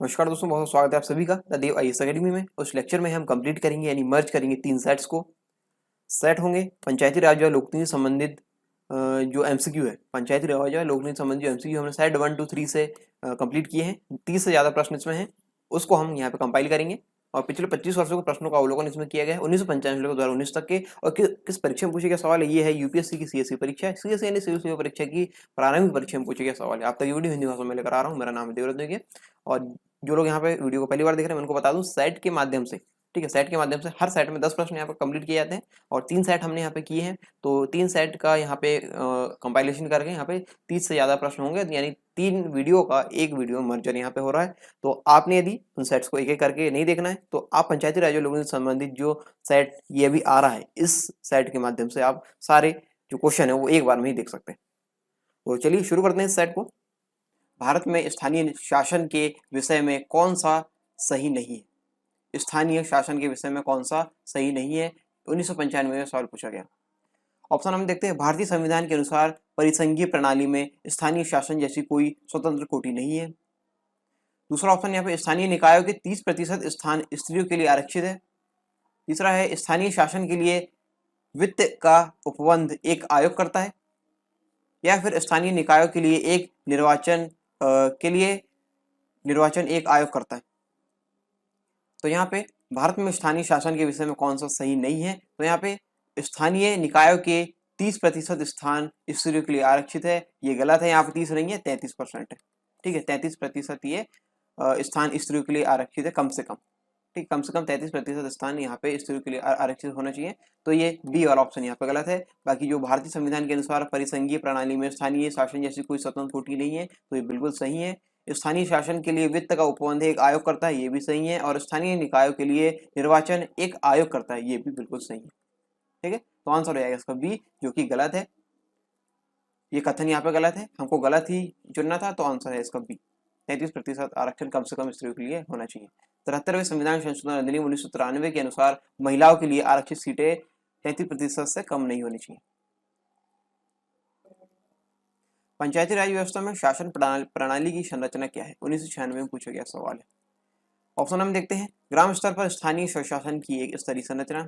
नमस्कार दोस्तों, बहुत स्वागत है आप सभी का द देव आईएएस अकेडमी में। उस लेक्चर में हम कंप्लीट करेंगे यानी मर्ज करेंगे 3 सेट्स को। सेट होंगे पंचायती राज और लोकतंत्र संबंधित जो एमसीक्यू है, पंचायती राज और लोकतंत्र संबंधित जो एमसीक्यू हमने सेट 1 2 3 से कंप्लीट किए हैं। 30 से ज़्यादा प्रश्न इसमें हैं, उसको हम यहाँ पे कंपाइल करेंगे। और पिछले 25 वर्षों के प्रश्नों का अवलोकन इसमें किया गया है, 1995 से लेकर 2019 तक के। और किस परीक्षा में पूछे गया सवाल है, ये है यूपीएससी की सीएससी परीक्षा है। सीएससी यानी सिविल सेवा परीक्षा की प्रारंभिक परीक्षा में पूछे गया सवाल है। आप तक ये वीडियो हिंदी भाषा में लेकर आ रहा हूँ। मेरा नाम है देवरत्न के। और जो लोग यहाँ पे वीडियो को पहली बार देख रहे हैं, मैं उनको बता दूं, सेट के माध्यम से, ठीक है, सेट के माध्यम से हर सेट में 10 प्रश्न यहाँ पे कंप्लीट किए जाते हैं। और 3 सेट हमने यहाँ पे किए हैं, तो 3 सेट का यहाँ पे कंपाइलेशन करके यहाँ पे 30 से ज़्यादा प्रश्न होंगे, यानी 3 वीडियो का एक वीडियो मर्जर यहाँ पे हो रहा है। तो आपने यदि उन सेट्स को एक एक करके नहीं देखना है, तो आप पंचायती राज और लोकतंत्र से संबंधित जो सेट ये अभी आ रहा है, इस सेट के माध्यम से आप सारे जो क्वेश्चन है वो एक बार में ही देख सकते हैं। तो चलिए शुरू करते हैं इस सेट को। भारत में स्थानीय शासन के विषय में कौन सा सही नहीं है? स्थानीय शासन के विषय में कौन सा सही नहीं है? 1995 में सवाल पूछा गया। ऑप्शन हम देखते हैं। भारतीय संविधान के अनुसार परिसंघीय प्रणाली में स्थानीय शासन जैसी कोई स्वतंत्र कोटि नहीं है। दूसरा ऑप्शन यहाँ पे, स्थानीय निकायों के 30% स्थान स्त्रियों के लिए आरक्षित है। तीसरा है, स्थानीय शासन के लिए वित्त का उपबंध एक आयोग करता है। या फिर स्थानीय निकायों के लिए निर्वाचन एक आयोग करता है। तो यहाँ पे भारत में स्थानीय शासन के विषय में कौन सा सही नहीं है? तो यहाँ पे स्थानीय निकायों के 30% स्थान स्त्रियों के लिए आरक्षित है, ये गलत है। यहाँ पे 30 नहीं है, 33% है। ठीक है, 33% ये स्थान स्त्रियों के लिए आरक्षित है, कम से कम। ठीक, कम से कम 33% स्थान यहाँ पे स्त्रियों के लिए आरक्षित होना चाहिए। तो ये बी वाला ऑप्शन यहाँ पे गलत है। बाकी जो भारतीय संविधान के अनुसार परिसंघीय प्रणाली में स्थानीय शासन जैसी कोई स्वतंत्र कोटि नहीं है, तो ये बिल्कुल सही है। स्थानीय शासन के लिए वित्त का उपबंध एक आयोग करता है, ये भी सही है। और स्थानीय निकायों के लिए निर्वाचन एक आयोग करता है, ये भी बिल्कुल सही है। ठीक है, तो आंसर हो जाएगा इसका बी, जो कि गलत है। ये कथन यहाँ पे गलत है, हमको गलत ही चुनना था, तो आंसर है इसका बी। 33% आरक्षण कम से कम स्त्रियों के लिए होना चाहिए। 73वें संविधान संशोधन अधिनियम 1993 के अनुसार महिलाओं के लिए आरक्षित सीटें 33% से कम नहीं होनी चाहिए। पंचायती राज व्यवस्था में शासन प्रणाली की संरचना क्या है? 1996 में पूछा गया सवाल है। ऑप्शन हम देखते हैं। ग्राम स्तर पर स्थानीय स्वशासन की एक स्तरीय संरचना।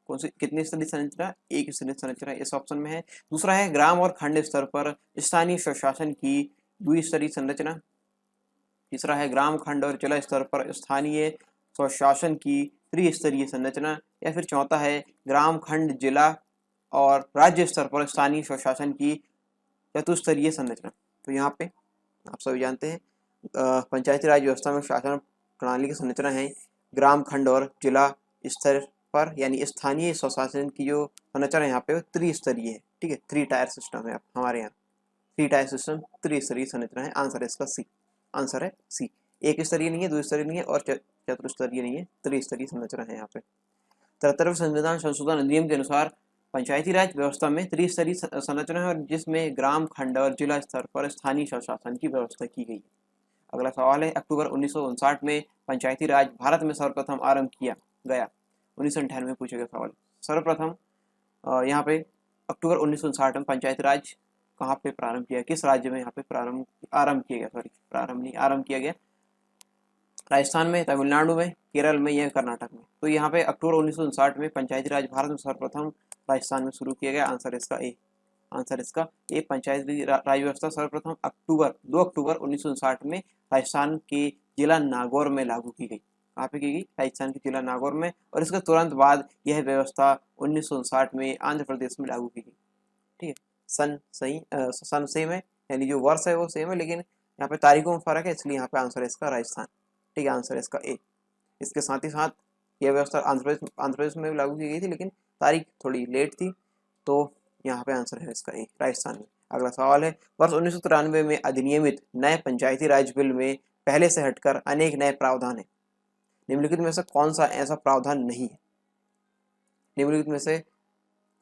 कौन सी, कितनी स्तरीय संरचना? एक स्तरीय संरचना इस ऑप्शन में है। दूसरा है ग्राम और खंड स्तर पर स्थानीय स्वशासन की द्विस्तरीय संरचना। तीसरा है ग्राम, खंड और जिला स्तर पर स्थानीय स्वशासन की त्रिस्तरीय संरचना। या फिर चौथा है ग्राम, खंड, जिला और राज्य स्तर पर स्थानीय स्वशासन की चतुस्तरीय संरचना। तो यहाँ पे आप सभी जानते हैं पंचायती राज व्यवस्था में शासन प्रणाली की संरचना है ग्राम, खंड और जिला स्तर पर, यानी स्थानीय स्वशासन की जो संरचना है यहाँ पे त्रिस्तरीय है। ठीक है, 3 टायर सिस्टम है हमारे यहाँ, 3 टायर सिस्टम, त्रिस्तरीय संरचना है। आंसर है इसका सी। आंसर है सी। एक स्तरीय नहीं है, 2 स्तरीय नहीं है और चतुस्तरीय नहीं है, त्रिस्तरीय संरचना है यहाँ पे। 73वें संविधान संशोधन अधिनियम के अनुसार पंचायती राज व्यवस्था में त्रिस्तरीय संरचना है, और जिसमें ग्राम, खंड और जिला स्तर पर स्थानीय स्वशासन की व्यवस्था की गई है। अगला सवाल है, अक्टूबर 1959 में पंचायती राज भारत में सर्वप्रथम आरंभ किया गया। 1998 में पूछा गया सवाल। सर्वप्रथम यहाँ पे अक्टूबर 1959 में पंचायती राज कहाँ पे प्रारंभ किया, किस राज्य में यहाँ पे आरंभ किया गया? सॉरी, प्रारंभ नहीं, आरंभ किया गया। राजस्थान में, तमिलनाडु में, केरल में या कर्नाटक में? तो यहाँ पे अक्टूबर 1959 में पंचायती राज भारत में सर्वप्रथम राजस्थान में शुरू किया गया। आंसर इसका ए। आंसर इसका ए, पंचायती राज व्यवस्था सर्वप्रथम 2 अक्टूबर 1959 में राजस्थान के जिला नागौर में लागू की गई। कहाँ पे की गई? राजस्थान के जिला नागौर में। और इसके तुरंत बाद यह व्यवस्था 1959 में आंध्र प्रदेश में लागू की गई। ठीक है, सन सेम है, यानी जो वर्ष है वो सेम है, लेकिन यहाँ पे तारीखों में फर्क है, इसलिए यहाँ पे आंसर है इसका राजस्थान। ठीक है, आंसर है इसका ए। इसके साथ ही साथ यह व्यवस्था आंध्र प्रदेश में भी लागू की गई थी, लेकिन तारीख थोड़ी लेट थी, तो यहाँ पे आंसर है इसका ए, राजस्थान में। अगला सवाल है, वर्ष 1993 में अधिनियमित नए पंचायती राज बिल में पहले से हटकर अनेक नए प्रावधान है। निम्नलिखित में से कौन सा ऐसा प्रावधान नहीं है? निम्नलिखित में से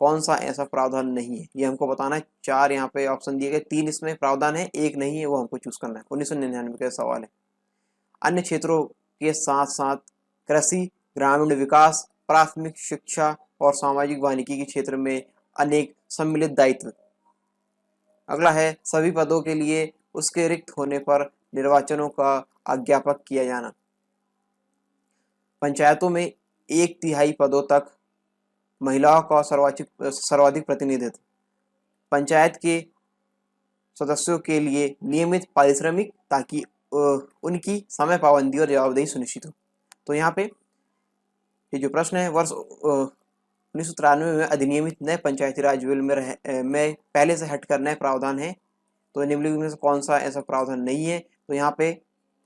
कौन सा ऐसा प्रावधान नहीं है, ये हमको बताना है। 4 यहाँ पे ऑप्शन दिए गए, 3 इसमें प्रावधान है, 1 नहीं है, वो हमको चूज करना है। 1999 का सवाल है। अन्य क्षेत्रों के साथ साथ कृषि, ग्रामीण विकास, प्राथमिक शिक्षा और सामाजिक वानिकी के क्षेत्र में अनेक सम्मिलित दायित्व। अगला है, सभी पदों के लिए उसके रिक्त होने पर निर्वाचनों का अज्ञापक किया जाना। पंचायतों में 1/3 पदों तक महिलाओं का सर्वाधिक प्रतिनिधित्व। पंचायत के सदस्यों के लिए नियमित पारिश्रमिक ताकि उनकी समय पाबंदी और जवाबदेही सुनिश्चित हो। तो यहाँ पे ये जो प्रश्न है, वर्ष 1993 में अधिनियमित नए पंचायती राज बिल में पहले से हटकर नए प्रावधान है। तो निम्नलिखित में से कौन सा ऐसा प्रावधान नहीं है? तो यहाँ पे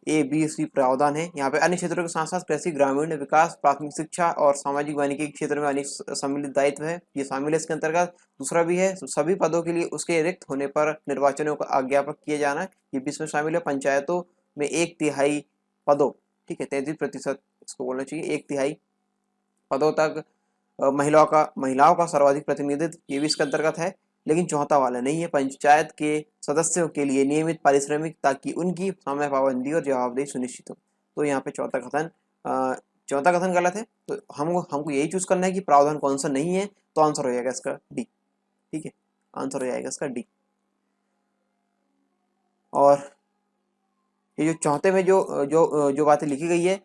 ए बी सी प्रावधान है। यहाँ पे अन्य क्षेत्रों के साथ साथ कृषि, ग्रामीण विकास, प्राथमिक शिक्षा और सामाजिक वानिकी के क्षेत्र में अनेक सम्मिलित दायित्व है, ये शामिल है इसके अंतर्गत। दूसरा भी है, सभी पदों के लिए उसके रिक्त होने पर निर्वाचनों का अज्ञापक किए जाना, ये भी इसमें शामिल है। पंचायतों में 1/3 पदों, ठीक है, 33% इसको बोलना चाहिए, 1/3 पदों तक महिलाओं का सर्वाधिक प्रतिनिधित्व, ये भी इसके अंतर्गत है। लेकिन चौथा वाला नहीं है, पंचायत के सदस्यों के लिए नियमित पारिश्रमिक ताकि उनकी समय पाबंदी और जवाबदेही सुनिश्चित हो। तो यहाँ पे चौथा कथन गलत है। तो हमको यही चूज करना है कि प्रावधान कौन सा नहीं है। तो आंसर हो जाएगा इसका डी, ठीक है, आंसर हो जाएगा इसका डी। और ये जो चौथे में जो बातें लिखी गई है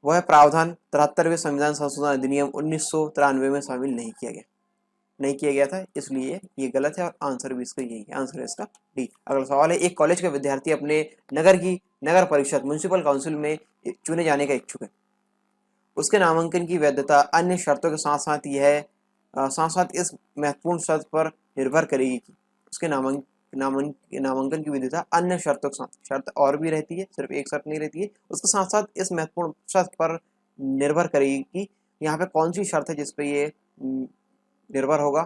वह प्रावधान 73वें संविधान संशोधन अधिनियम 1993 में शामिल नहीं किया गया था, इसलिए ये गलत है और आंसर भी इसका यही है, आंसर है इसका डी। अगला सवाल है, एक कॉलेज का विद्यार्थी अपने नगर की नगर परिषद म्युनिसिपल काउंसिल में चुने जाने का इच्छुक है। उसके नामांकन की वैधता अन्य शर्तों के साथ साथ इस महत्वपूर्ण शर्त पर निर्भर करेगी कि उसके नामांकन की वैधता अन्य शर्तों के साथ, शर्त और भी रहती है, सिर्फ एक शर्त नहीं रहती है, उसके साथ साथ इस महत्वपूर्ण शर्त पर निर्भर करेगी कि यहाँ पे कौन सी शर्त है जिस पे ये निर्भर होगा।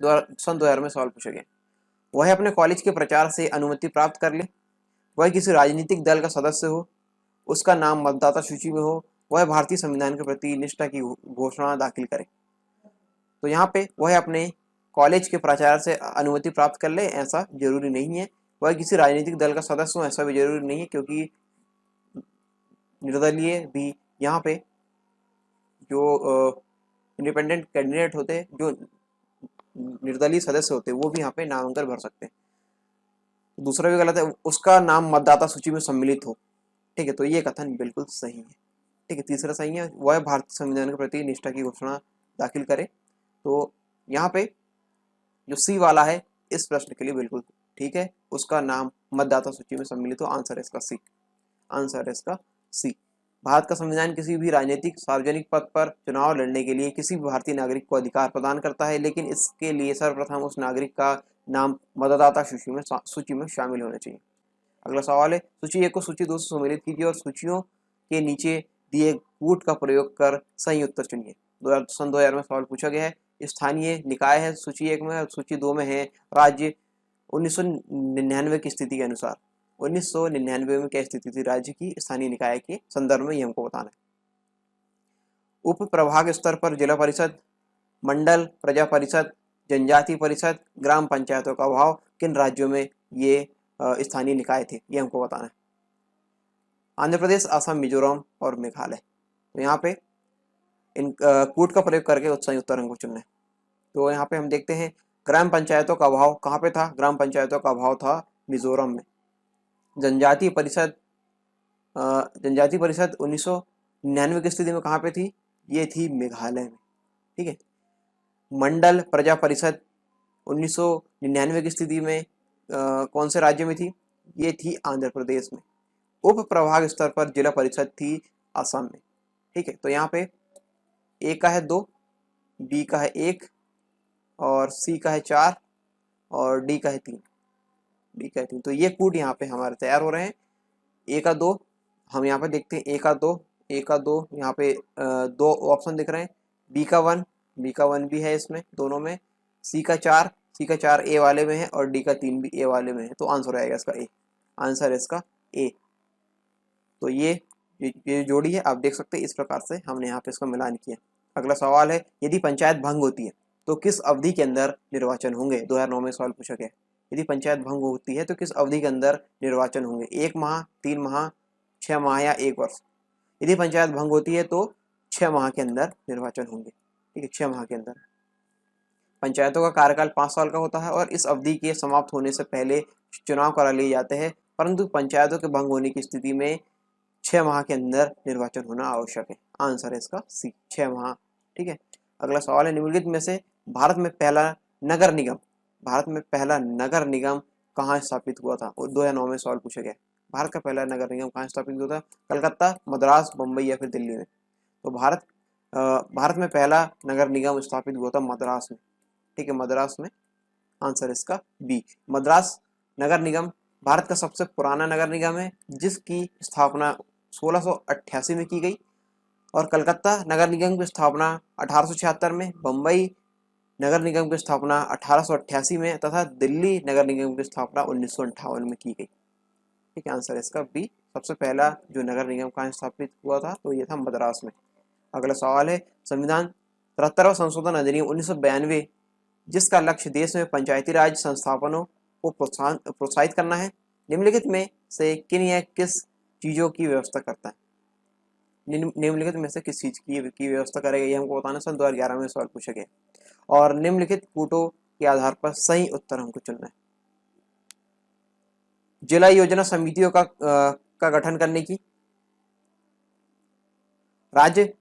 सन 2000 में सवाल पूछा गया। वह अपने कॉलेज के प्रचार से अनुमति प्राप्त कर ले, वह किसी राजनीतिक दल का सदस्य हो, उसका नाम मतदाता सूची में हो, वह भारतीय संविधान के प्रति निष्ठा की घोषणा दाखिल करे। तो यहाँ पे वह अपने कॉलेज के प्रचार से अनुमति प्राप्त कर ले, ऐसा जरूरी नहीं है। वह किसी राजनीतिक दल का सदस्य हो, ऐसा भी जरूरी नहीं है, क्योंकि निर्दलीय भी यहाँ पे जो इंडिपेंडेंट कैंडिडेट होते हैं, जो निर्दलीय सदस्य होते हैं, वो भी यहाँ पे नामांकन भर सकते हैं। दूसरा भी गलत है, उसका नाम मतदाता सूची में सम्मिलित हो, ठीक है, तो ये कथन बिल्कुल सही है, ठीक है। तीसरा सही है, वह भारतीय संविधान के प्रति निष्ठा की घोषणा दाखिल करे। तो यहाँ पे जो सी वाला है इस प्रश्न के लिए बिल्कुल ठीक है, उसका नाम मतदाता सूची में सम्मिलित हो, आंसर है इसका सी, आंसर है इसका सी। भारत का संविधान किसी भी राजनीतिक सार्वजनिक पद पर चुनाव लड़ने के लिए किसी भी भारतीय नागरिक को अधिकार प्रदान करता है, लेकिन इसके लिए सर्वप्रथम उस नागरिक का नाम मतदाता सूची में शामिल होना चाहिए। अगला सवाल है, सूची 1 को सूची 2 से सम्मिलित कीजिए और सूचियों के नीचे दिए कूट का प्रयोग कर सही उत्तर चुनिए। सन 2000 में सवाल पूछा गया है। स्थानीय निकाय है सूची 1 में, सूची 2 में है राज्य। 1999 की स्थिति के अनुसार 1999 में क्या स्थिति थी राज्य की स्थानीय निकाय के संदर्भ में, ये हमको बताना है। उप प्रभाग स्तर पर जिला परिषद, मंडल, प्रजा परिषद, जनजाति परिषद, ग्राम पंचायतों का अभाव किन राज्यों में ये स्थानीय निकाय थे, ये हमको बताना है। आंध्र प्रदेश, असम, मिजोरम और मेघालय। तो यहाँ पे इन कूट का प्रयोग करके सही उत्तर हमको चुनना है। तो यहाँ पे हम देखते हैं ग्राम पंचायतों का अभाव कहाँ पे था, ग्राम पंचायतों का अभाव था मिजोरम में। जनजातीय परिषद 1999 की स्थिति में कहाँ पे थी, ये थी मेघालय में, ठीक है। मंडल प्रजा परिषद 1999 की स्थिति में कौन से राज्य में थी, ये थी आंध्र प्रदेश में। उप प्रभाग स्तर पर जिला परिषद थी असम में, ठीक है। तो यहाँ पे ए का है 2, बी का है 1 और सी का है 4 और डी का है 3, तो ये कूट यहाँ पे हमारे तैयार हो रहे हैं। ए का 2 हम यहाँ पे देखते हैं, ए का 2 यहाँ पे 2 ऑप्शन दिख रहे हैं। बी का 1 भी है इसमें दोनों में। सी का 4 ए वाले में है और डी का 3 भी ए वाले में है, तो आंसर आएगा इसका ए, आंसर है इसका ए। तो ये जोड़ी है, आप देख सकते हैं इस प्रकार से हमने यहाँ पे इसका मिलान किया। अगला सवाल है, यदि पंचायत भंग होती है तो किस अवधि के अंदर निर्वाचन होंगे। 2009 में सवाल पूछा गया, यदि पंचायत भंग होती है तो किस अवधि के अंदर निर्वाचन होंगे, 1 माह, 3 माह, 6 माह या 1 वर्ष। यदि पंचायत भंग होती है तो 6 माह के अंदर निर्वाचन होंगे, ठीक है, 6 माह के अंदर। पंचायतों का कार्यकाल 5 साल का होता है और इस अवधि के समाप्त होने से पहले चुनाव करा लिए जाते हैं परंतु पंचायतों के भंग होने की स्थिति में 6 माह के अंदर निर्वाचन होना आवश्यक है। आंसर है इसका सी, 6 माह। ठीक है। अगला सवाल है, निम्नलिखित में से भारत में पहला नगर निगम कहाँ स्थापित हुआ था? 2009 में सवाल पूछा गया। भारत का पहला नगर निगम कहाँ स्थापित हुआ था? कलकत्ता, मद्रास, मुंबई या फिर दिल्ली में? तो भारत में पहला नगर निगम स्थापित हुआ था मद्रास में। ठीक है, मद्रास में। आंसर इसका बी, मद्रास नगर निगम भारत का सबसे पुराना नगर निगम है, जिसकी स्थापना 1688 में की गई। और कलकत्ता नगर निगम की स्थापना 1876 में, बम्बई नगर निगम की स्थापना 1888 में तथा दिल्ली नगर निगम की स्थापना 1958 में की गई। ठीक है, आंसर इसका बी, सबसे पहला जो नगर निगम कहाँ स्थापित हुआ था तो ये था मद्रास में। अगला सवाल है, संविधान 73वां संशोधन अधिनियम 1992 जिसका लक्ष्य देश में पंचायती राज संस्थापनों को प्रोत्साहित करना है, निम्नलिखित में से किन या किस चीजों की व्यवस्था करता है? निम्नलिखित में से किस चीज की व्यवस्था करेगा, ये हमको बताना। सन 2011 में सवाल पूछा गया और निम्नलिखित कूटों के आधार पर सही उत्तर हमको चुनना है। जिला योजना समितियों का गठन करने की, राज्य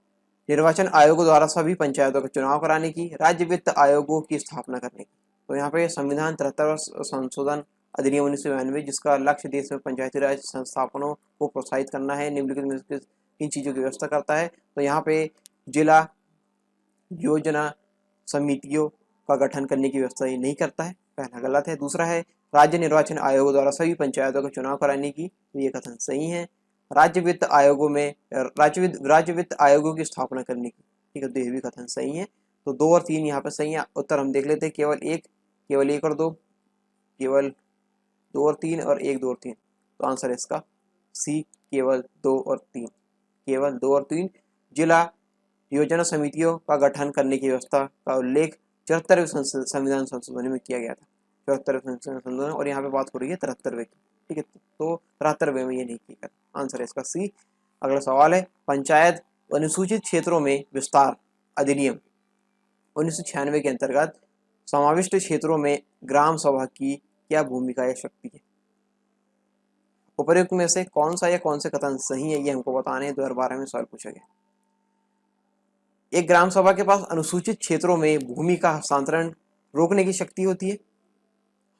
निर्वाचन आयोग द्वारा सभी पंचायतों का चुनाव कराने की, राज्य वित्त आयोगों की स्थापना करने की। तो यहाँ पे संविधान 73वां संशोधन अधिनियम 1992 जिसका लक्ष्य देश में पंचायती राज संस्थापनों को प्रोत्साहित करना है, निम्नलिखित में से किन चीजों की व्यवस्था करता है? तो यहाँ पे जिला योजना समितियों का गठन करने की व्यवस्था ये नहीं करता है, पहला गलत है। दूसरा है, राज्य निर्वाचन आयोग द्वारा सभी पंचायतों का चुनाव कराने की, तो ये कथन सही है। राज्य वित्त आयोगों की स्थापना करने की, ठीक है, तो ये भी कथन सही है। तो 2 और 3 यहाँ पे सही है। उत्तर हम देख लेते हैं, केवल एक और 2, केवल 2 और 3 और 1, 2 और 3। तो आंसर है इसका सी, केवल 2 और 3, केवल 2 और 3। जिला योजना समितियों का गठन करने की व्यवस्था का उल्लेख 74वें संविधान संशोधन में किया गया था, 74वें संशोधन, और यहाँ पे बात हो रही है 73वें की। ठीक है, तो 73वें में ये नहीं किया गया। आंसर है इसका सी। अगला सवाल है, पंचायत अनुसूचित क्षेत्रों में विस्तार अधिनियम 1996 के अंतर्गत समाविष्ट क्षेत्रों में ग्राम सभा की क्या भूमिका या शक्ति है? उपर्युक्त में से कौन सा या कौन से कथन सही है, ये हमको बताने हैं। 2012 में सवाल पूछा गया। एक ग्राम सभा के पास अनुसूचित क्षेत्रों में भूमि का हस्तांतरण रोकने की शक्ति होती है।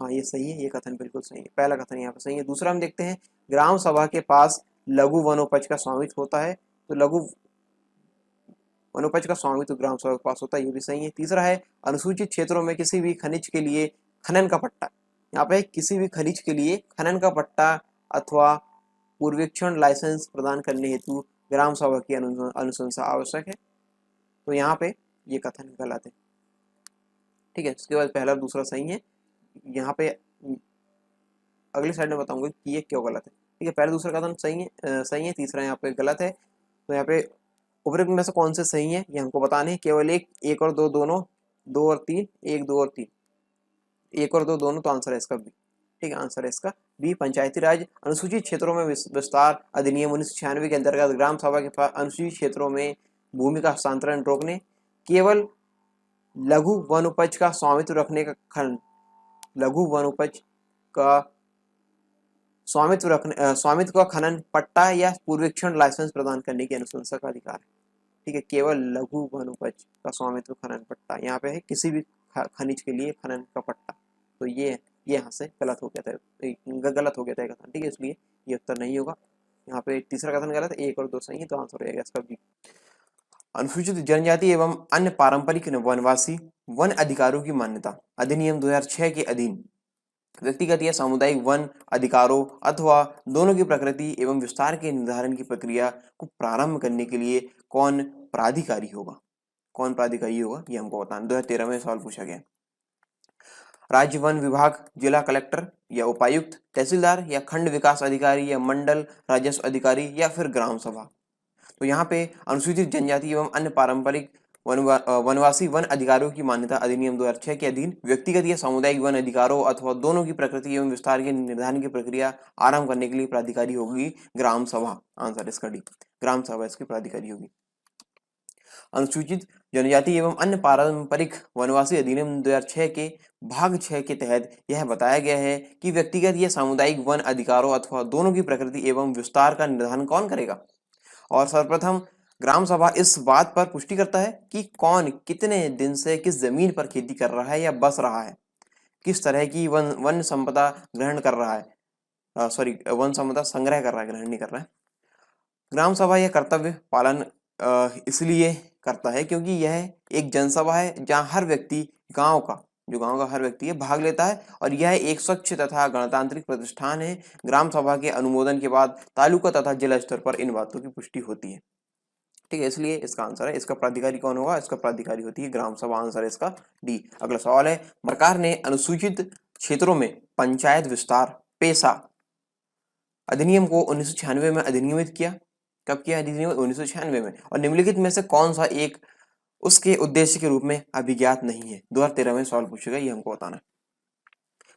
हाँ, ये सही है, ये कथन बिल्कुल सही है, पहला कथन यहाँ पर सही है। दूसरा हम देखते हैं, ग्राम सभा के पास लघु वनोपज का स्वामित्व होता है, तो लघु वनोपज का स्वामित्व ग्राम सभा के पास होता है, ये भी सही है। तीसरा है, अनुसूचित क्षेत्रों में किसी भी खनिज के लिए खनन का पट्टा, यहाँ पे किसी भी खनिज के लिए खनन का पट्टा अथवा पूर्वेक्षण लाइसेंस प्रदान करने हेतु ग्राम सभा की अनुशंसा आवश्यक है, तो यहाँ पे ये कथन गलत है। ठीक है, इसके बाद पहला और दूसरा सही है। यहाँ पे अगली स्लाइड में बताऊंगा कि ये क्यों गलत है। ठीक है, पहला दूसरा कथन सही है, तीसरा यहाँ पे गलत है। तो यहाँ पे उपरोक्त में से कौन से सही है ये हमको बताने हैं। केवल एक और 2 दोनों, 2 और 3, 1, 2 और 3, 1 और 2 दोनों, तो आंसर है इसका बी। ठीक है, आंसर है इसका बी। पंचायती राज अनुसूचित क्षेत्रों में विस्तार अधिनियम 1996 के अंतर्गत ग्राम सभा के पास अनुसूचित क्षेत्रों में भूमि का हस्तांतरण रोकने, केवल लघु वन उपज का स्वामित्व रखने का खनन, लघु वन उपज का स्वामित्व का खनन, पट्टा या पूर्वेक्षण लाइसेंस प्रदान करने की अनुशंसा का अधिकार है। ठीक है, केवल लघु वन उपज का स्वामित्व, खनन, पट्टा, यहाँ पे है किसी भी खनिज के लिए खनन का पट्टा, तो ये यहाँ से गलत हो गया था कथन। ठीक है, इसलिए ये उत्तर नहीं होगा। यहाँ पे तीसरा कथन गलत है, 1 और 2 सही है, तो आंसर हो जाएगा इसका बी। अनुसूचित जनजाति एवं अन्य पारंपरिक वनवासी वन अधिकारों की मान्यता अधिनियम 2006 के अधीन व्यक्तिगत या सामुदायिक वन अधिकारों अथवा दोनों की प्रकृति एवं विस्तार के निर्धारण की प्रक्रिया को प्रारंभ करने के लिए कौन प्राधिकारी होगा? कौन प्राधिकारी होगा ये हमको बताना। 2013 में सवाल पूछा गया। राज्य वन विभाग, जिला कलेक्टर या उपायुक्त, तहसीलदार या खंड विकास अधिकारी या मंडल राजस्व अधिकारी या फिर ग्राम सभा? तो यहाँ पे अनुसूचित जनजाति एवं अन्य पारंपरिक वनवासी वन अधिकारों की मान्यता अधिनियम 2006 के अधीन व्यक्तिगत या सामुदायिक वन अधिकारों अथवा दोनों की प्रकृति एवं विस्तार के निर्धारण की प्रक्रिया आरंभ करने के लिए प्राधिकारी होगी ग्राम सभा। आंसर इसका डी, ग्राम सभा इसकी प्राधिकारी होगी। अनुसूचित जनजाति एवं अन्य पारंपरिक वनवासी अधिनियम 2006 के भाग 6 के तहत यह बताया गया है कि व्यक्तिगत या सामुदायिक वन अधिकारों अथवा दोनों की प्रकृति एवं विस्तार का निर्धारण कौन करेगा। और सर्वप्रथम ग्राम सभा इस बात पर पुष्टि करता है कि कौन कितने दिन से किस जमीन पर खेती कर रहा है या बस रहा है, किस तरह की वन संपदा ग्रहण कर रहा है, वन संपदा संग्रह कर रहा है, ग्रहण नहीं कर रहा है। ग्राम सभा यह कर्तव्य पालन इसलिए करता है क्योंकि यह एक जनसभा है जहां हर व्यक्ति गांव का हर व्यक्ति है भाग लेता है और यह एक स्वच्छ तथा गणतांत्रिक प्रतिष्ठान है। ग्राम सभा के अनुमोदन के बाद तालुका तथा जिला स्तर पर इन बातों की पुष्टि होती है। ठीक है, इसलिए इसका आंसर है, इसका प्राधिकारी कौन होगा, इसका प्राधिकारी होती है ग्राम सभा। आंसर है इसका डी। अगला सवाल है, सरकार ने अनुसूचित क्षेत्रों में पंचायत विस्तार पेशा अधिनियम को 1996 में अधिनियमित किया। कब किया अधिनियम? 1996 में। और निम्नलिखित में से कौन सा एक उसके उद्देश्य के रूप में अभिज्ञात नहीं है? 2013 में सवाल पूछेगा, ये हमको बताना है।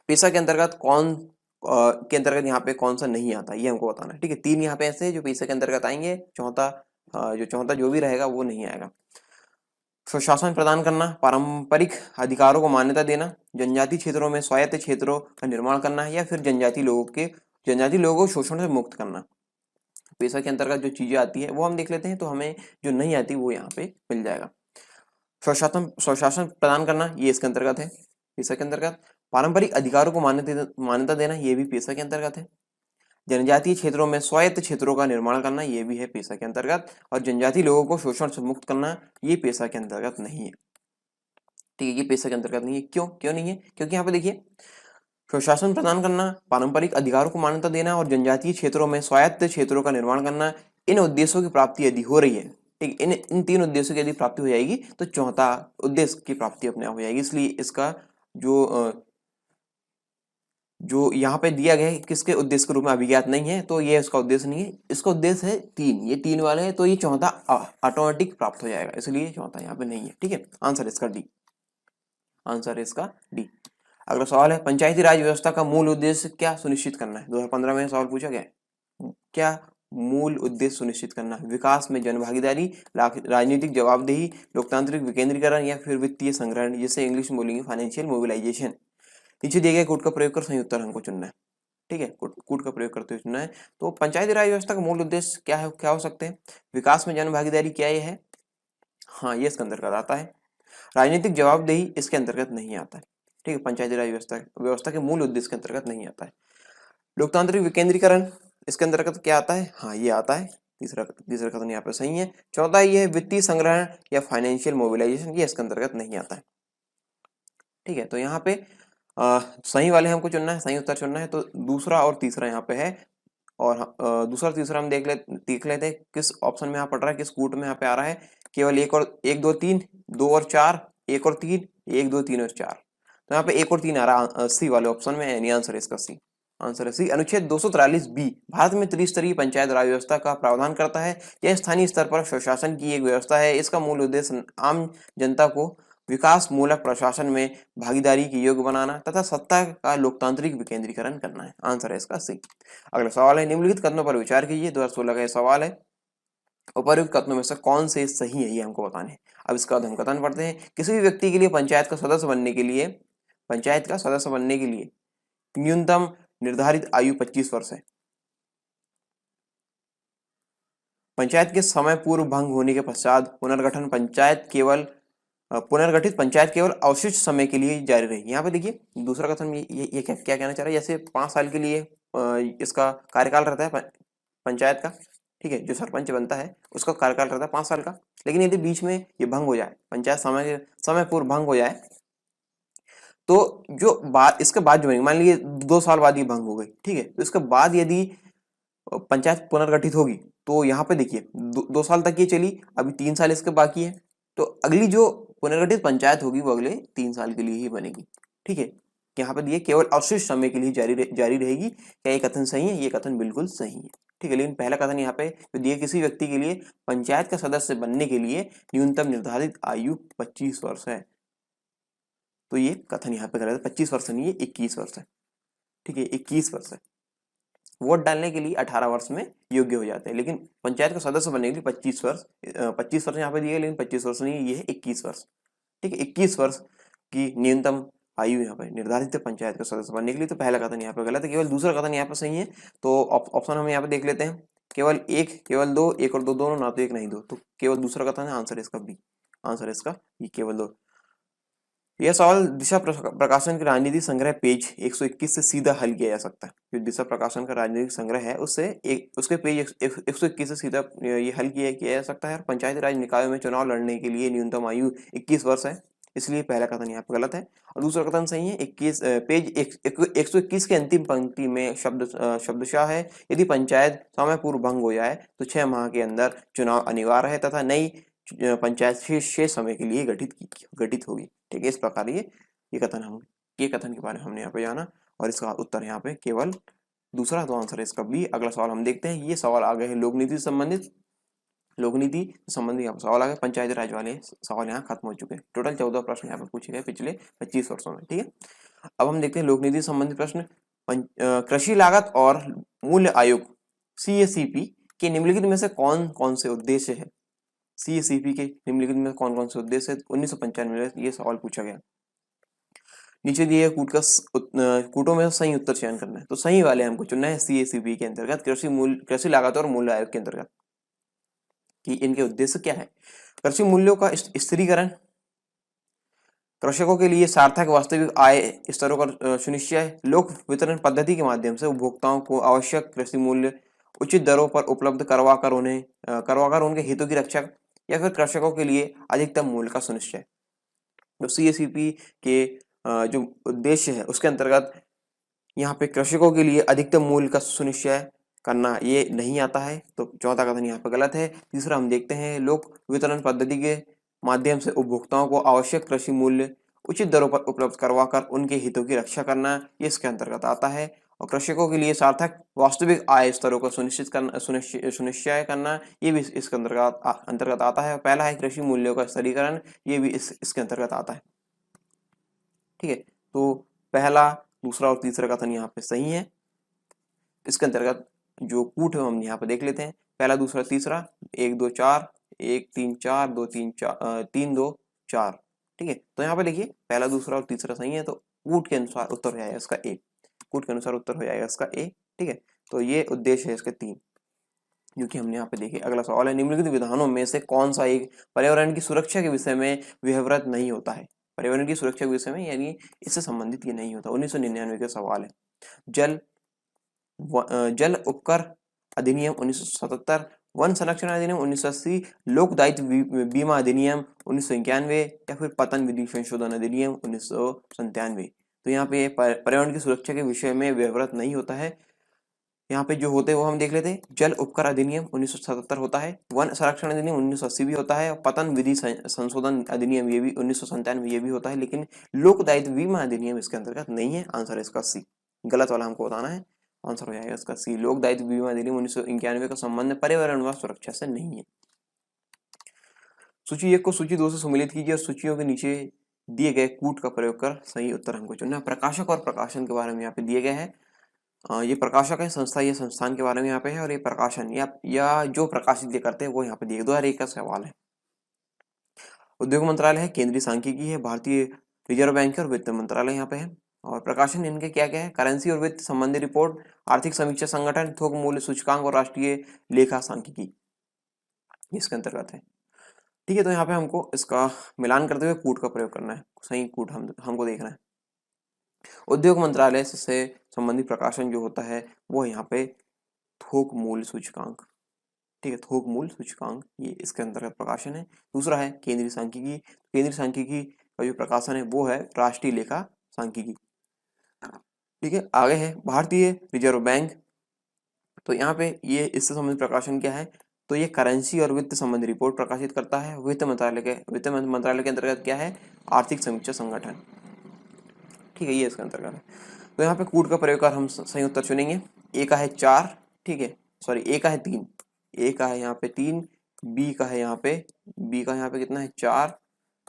पेशा के अंतर्गत के अंतर्गत यहाँ पे कौन सा नहीं आता, ये हमको बताना है। ठीक है, 3 यहाँ पे ऐसे जो पेशा के अंतर्गत आएंगे, चौथा जो भी रहेगा वो नहीं आएगा। स्वशासन प्रदान करना, पारंपरिक अधिकारों को मान्यता देना, जनजाति क्षेत्रों में स्वायत्त क्षेत्रों का निर्माण करना है, या फिर जनजाति लोगों को शोषण से मुक्त करना। पेशा के अंतर्गत जो चीजें आती है वो हम देख लेते हैं, तो हमें जो नहीं आती वो यहाँ पे मिल जाएगा। स्वशासन प्रदान करना, ये इसके अंतर्गत है पेशा के अंतर्गत। पारंपरिक अधिकारों को मान्यता देना, ये भी पेशा के अंतर्गत है। जनजातीय क्षेत्रों में स्वायत्त क्षेत्रों का निर्माण करना, ये भी है पेशा के अंतर्गत। और जनजाति लोगों को शोषण से मुक्त करना, ये पेशा के अंतर्गत नहीं है। ठीक है, ये पेशा के अंतर्गत नहीं है। क्यों नहीं है? क्योंकि यहाँ पे देखिए, स्वशासन प्रदान करना, पारंपरिक अधिकारों को मान्यता देना और जनजातीय क्षेत्रों में स्वायत्त क्षेत्रों का निर्माण करना, इन उद्देश्यों की प्राप्ति यदि हो रही है, ठीक, इन 3 उद्देश्यों की यदि प्राप्ति हो जाएगी तो चौथा उद्देश्य की प्राप्ति अपने आप हो जाएगी। इसलिए इसका जो यहाँ पे दिया गया है किसके उद्देश्य के रूप में अभिज्ञात नहीं है, तो ये इसका उद्देश्य नहीं है। इसका उद्देश्य है 3, ये 3 वाले है, तो ये चौथा ऑटोमेटिक प्राप्त हो जाएगा, इसलिए चौथा यहाँ पे नहीं है। ठीक है, आंसर इसका डी। आंसर इसका डी। अगला सवाल है, पंचायती राज व्यवस्था का मूल उद्देश्य क्या सुनिश्चित करना है? 2015 में सवाल पूछा गया है। क्या मूल उद्देश्य सुनिश्चित करना है? विकास में जनभागीदारी, राजनीतिक जवाबदेही, लोकतांत्रिक विकेंद्रीकरण, या फिर वित्तीय संग्रहण, जिसे इंग्लिश में बोलेंगे फाइनेंशियल मोबिलाइजेशन। नीचे दिए गए कूट का प्रयोग कर सही उत्तर हमको चुनना है। ठीक है, कूट का प्रयोग करते हुए चुनना है। तो पंचायती राज व्यवस्था का मूल उद्देश्य क्या है, क्या हो सकते हैं? विकास में जनभागीदारी, क्या ये है? हाँ, ये इसके अंतर्गत आता है। राजनीतिक जवाबदेही इसके अंतर्गत नहीं आता है। ठीक है, पंचायती राज व्यवस्था के मूल उद्देश्य के अंतर्गत नहीं आता है। लोकतांत्रिक विकेंद्रीकरण इसके अंतर्गत क्या आता है? हाँ, ये आता है। तीसरा कथन यहाँ पे सही है। चौथा ये है वित्तीय संग्रहण या फाइनेंशियल मोबिलाइजेशन, ये इसके अंतर्गत नहीं आता है। ठीक है, तो यहाँ पे सही वाले हमको चुनना है, सही उत्तर चुनना है। तो दूसरा और तीसरा यहाँ पे है, और दूसरा तीसरा हम देख लेते हैं किस ऑप्शन में यहाँ पड़ रहा है, किस कूट में यहाँ पे आ रहा है। केवल 1 2 3, 2 और 4, 1 और 3, 1 2 3 और 4। तो यहाँ पे 1 और 3 आ रहा है सी वाले ऑप्शन में, यानी आंसर इसका सी। आंसर है सी। अनुच्छेद 243 बी भारत में त्रिस्तरीय पंचायत राज व्यवस्था का प्रावधान करता है। यह स्थानीय स्तर पर स्वशासन की एक व्यवस्था है। इसका मूल उद्देश्य आम जनता को विकास मूलक प्रशासन में भागीदारी के योग्य बनाना तथा सत्ता का लोकतांत्रिक विकेंद्रीकरण करना है। आंसर है इसका सी। अगला सवाल है, निम्नलिखित कथनों पर विचार कीजिए। 2016 का यह सवाल है। उपर्युक्त कथनों में से कौन से सही है, ये हमको बताने हैं। अब इसका हम कथन पढ़ते हैं। किसी भी व्यक्ति के लिए पंचायत का सदस्य बनने के लिए न्यूनतम निर्धारित आयु 25 वर्ष है। पंचायत के समय पूर्व भंग होने के पश्चात पुनर्गठित पंचायत केवल अवशिष्ट समय के लिए जारी रहेगी। यहाँ पे देखिए दूसरा कथन ये क्या कहना चाह रहा है, जैसे 5 साल के लिए इसका कार्यकाल रहता है पंचायत का। ठीक है, जो सरपंच बनता है उसका कार्यकाल रहता है 5 साल का। लेकिन यदि बीच में ये भंग हो जाए, पंचायत समय पूर्व भंग हो जाए, तो जो बात इसके बाद जो मान लीजिए 2 साल बाद ये भंग हो गई, ठीक है, तो इसके बाद यदि पंचायत पुनर्गठित होगी तो यहाँ पे देखिए 2 साल तक ये चली, अभी 3 साल इसके बाकी है, तो अगली जो पुनर्गठित पंचायत होगी वो अगले 3 साल के लिए ही बनेगी। ठीक है, यहाँ पे दिए केवल अवशिष्ट समय के लिए जारी रहेगी। क्या ये कथन सही है? ये कथन बिल्कुल सही है। ठीक है, लेकिन पहला कथन यहाँ पे जो दिए, किसी व्यक्ति के लिए पंचायत का सदस्य बनने के लिए न्यूनतम निर्धारित आयु 25 वर्ष है, तो ये कथन यहाँ पे गलत है। 25 वर्ष नहीं है, 21 वर्ष है। ठीक है, 21 वर्ष है। वोट डालने के लिए 18 वर्ष में योग्य हो जाते हैं, लेकिन पंचायत का सदस्य बनने के लिए 25 वर्ष यहाँ पे दिए, लेकिन 25 वर्ष नहीं, ये है 21 वर्ष। ठीक है, 21 वर्ष की न्यूनतम आयु यहाँ पे निर्धारित है पंचायत का सदस्य बनने के लिए। तो पहला कथन यहाँ पे गलत है, केवल दूसरा कथन यहाँ पे सही है। तो ऑप्शन हम यहाँ पे देख लेते हैं, केवल एक, केवल दो, एक और दो दोनों, ना तो एक नहीं दो, तो केवल दूसरा कथन है, आंसर इसका बी, आंसर इसका ये केवल दो। यह सवाल दिशा प्रकाशन के राजनीतिक संग्रह पेज 121 से सीधा हल किया जा सकता है। जो दिशा प्रकाशन का राजनीतिक संग्रह है उससे उसके पेज 121 से सीधा ये हल किया जा सकता है। पंचायती राज निकायों में चुनाव लड़ने के लिए न्यूनतम आयु 21 वर्ष है, इसलिए पहला कथन यहाँ पे गलत है। और दूसरा कथन सही है, पेज 121 के अंतिम पंक्ति में शब्दशाह है, यदि पंचायत समय पूर्व भंग हो जाए तो 6 माह के अंदर चुनाव अनिवार्य है तथा नई पंचायत शेष समय के लिए गठित होगी। ठीक है, इस प्रकार ये कथन के बारे में हमने यहाँ पे जाना, और इसका उत्तर यहाँ पे केवल दूसरा, तो आंसर है इसका बी। अगला सवाल हम देखते हैं, ये सवाल आ गए हैं लोकनीति संबंधित यहाँ पर सवाल आ गए। पंचायती राज वाले सवाल यहाँ खत्म हो चुके हैं। टोटल 14 प्रश्न यहाँ पे पूछे गए पिछले 25 वर्षों में। ठीक है, अब हम देखते हैं लोकनीति संबंधित प्रश्न। कृषि लागत और मूल्य आयोग CACP के निम्नलिखित में से कौन कौन से उद्देश्य है? CACP के निम्नलिखित में कौन कौन से उद्देश्य है? 1995 में ये सवाल पूछा गया। नीचे दिए कूटों में सही उत्तर चयन करना है, तो सही वाले हमको चुनना है CACP के अंतर्गत, कृषि लागत और मूल्य आयोग के अंतर्गत, कि इनके उद्देश्य क्या है। कृषि मूल्यों का स्थिरीकरण, कृषकों के लिए सार्थक वास्तविक आय स्तरों का सुनिश्चय, लोक वितरण पद्धति के माध्यम से उपभोक्ताओं को आवश्यक कृषि मूल्य उचित दरों पर उपलब्ध करवाकर उनके हितों की रक्षा, या फिर कृषकों के लिए अधिकतम मूल्य का सुनिश्चय। तो CACP के जो उद्देश्य है उसके अंतर्गत यहाँ पे कृषकों के लिए अधिकतम मूल्य का सुनिश्चय करना ये नहीं आता है, तो चौथा कथन यहाँ पे गलत है। तीसरा हम देखते हैं, लोक वितरण पद्धति के माध्यम से उपभोक्ताओं को आवश्यक कृषि मूल्य उचित दरों पर उपलब्ध करवाकर उनके हितों की रक्षा करना, ये इसके अंतर्गत आता है। और कृषकों के लिए सार्थक वास्तविक आय स्तरों को सुनिश्चय करना, ये भी इसके अंतर्गत आता है। पहला है कृषि मूल्यों का स्थिरीकरण, ये भी इसके अंतर्गत आता है। ठीक है, तो पहला, दूसरा और तीसरा कथन यहाँ पे सही है। इसके अंतर्गत जो कूट है हम यहाँ पे देख लेते हैं, पहला, दूसरा, तीसरा, 1 2 4, 1 3 4, 2 3 4, 3 2 4। ठीक है, तो यहाँ पे देखिए पहला, दूसरा और तीसरा सही है, तो कूट के अनुसार उत्तर हो जाएगा इसका ए। कूट के अनुसार उत्तर हो जाएगा इसका ए। ठीक है, तो ये उद्देश्य है इसके 3, जो कि हमने यहाँ पे देखे। अगला सवाल है, निम्नलिखित विधानों में से कौन सा एक पर्यावरण की सुरक्षा के विषय में व्यवहृत नहीं होता है? पर्यावरण की सुरक्षा के विषय में, यानी इससे संबंधित ये नहीं होता। 1999 का सवाल है। जल उपकर अधिनियम 1977, वन संरक्षण अधिनियम 1980, लोक दायित्व बीमा अधिनियम 1991, या फिर पतन विधि संशोधन अधिनियम 1997। तो यहाँ पे पर्यावरण की सुरक्षा के विषय में व्यवहृत नहीं होता है। यहाँ पे जो होते हैं वो हम देख लेते हैं। जल उपकर अधिनियम 1977 होता है, वन संरक्षण अधिनियम 1980 भी होता है, और पतन विधि संशोधन अधिनियम ये भी 1997 ये भी होता है, लेकिन लोक दायित्व बीमा अधिनियम इसके अंतर्गत नहीं है। आंसर इसका सी, गलत वाला हमको बताना है, आंसर हो जाएगा इसका सी। लोक दायित्व बीमा अधिनियम 1991 का संबंध पर्यावरण व सुरक्षा से नहीं है। सूची 1 को सूची 2 से सम्मिलित कीजिए और सूचियों के नीचे दिए गए कूट का प्रयोग कर सही उत्तर हमको चुनना है। प्रकाशक और प्रकाशन के बारे में यहाँ पे दिए गए हैं। ये प्रकाशक है, संस्था या संस्थान के बारे में यहाँ पे है, और ये प्रकाशन या जो प्रकाशित करते हैं वो यहाँ पे दिए। 2001 का सवाल है। उद्योग मंत्रालय है, केंद्रीय सांख्यिकी है, भारतीय रिजर्व बैंक है, और वित्त मंत्रालय यहाँ पे है। और प्रकाशन इनके क्या क्या है? करेंसी और वित्त संबंधी रिपोर्ट, आर्थिक समीक्षा संगठन, थोक मूल्य सूचकांक, और राष्ट्रीय लेखा सांख्यिकी इसके अंतर्गत है। ठीक है, तो यहाँ पे हमको इसका मिलान करते हुए कूट का प्रयोग करना है, सही कूट हमको देखना है। उद्योग मंत्रालय से संबंधित प्रकाशन जो होता है वो यहाँ पे थोक मूल्य सूचकांक। ठीक है, थोक मूल्य सूचकांक ये इसके अंतर्गत प्रकाशन है। दूसरा है केंद्रीय सांख्यिकी। केंद्रीय सांख्यिकी का जो प्रकाशन है वो है राष्ट्रीय लेखा सांख्यिकी। ठीक है, आगे है भारतीय रिजर्व बैंक। तो यहाँ पे ये इससे संबंधित प्रकाशन क्या है? तो ये करेंसी और वित्त संबंधी रिपोर्ट प्रकाशित करता है। वित्त मंत्रालय के अंतर्गत क्या है? आर्थिक समीक्षा संगठन। ठीक है, ये इसके अंतर्गत है। तो यहाँ पे कूट का प्रयोग कर हम सही उत्तर चुनेंगे। ए का है 4, ठीक है, सॉरी ए का है 3, ए का है यहाँ पे 3, बी का है यहाँ पे कितना है? 4,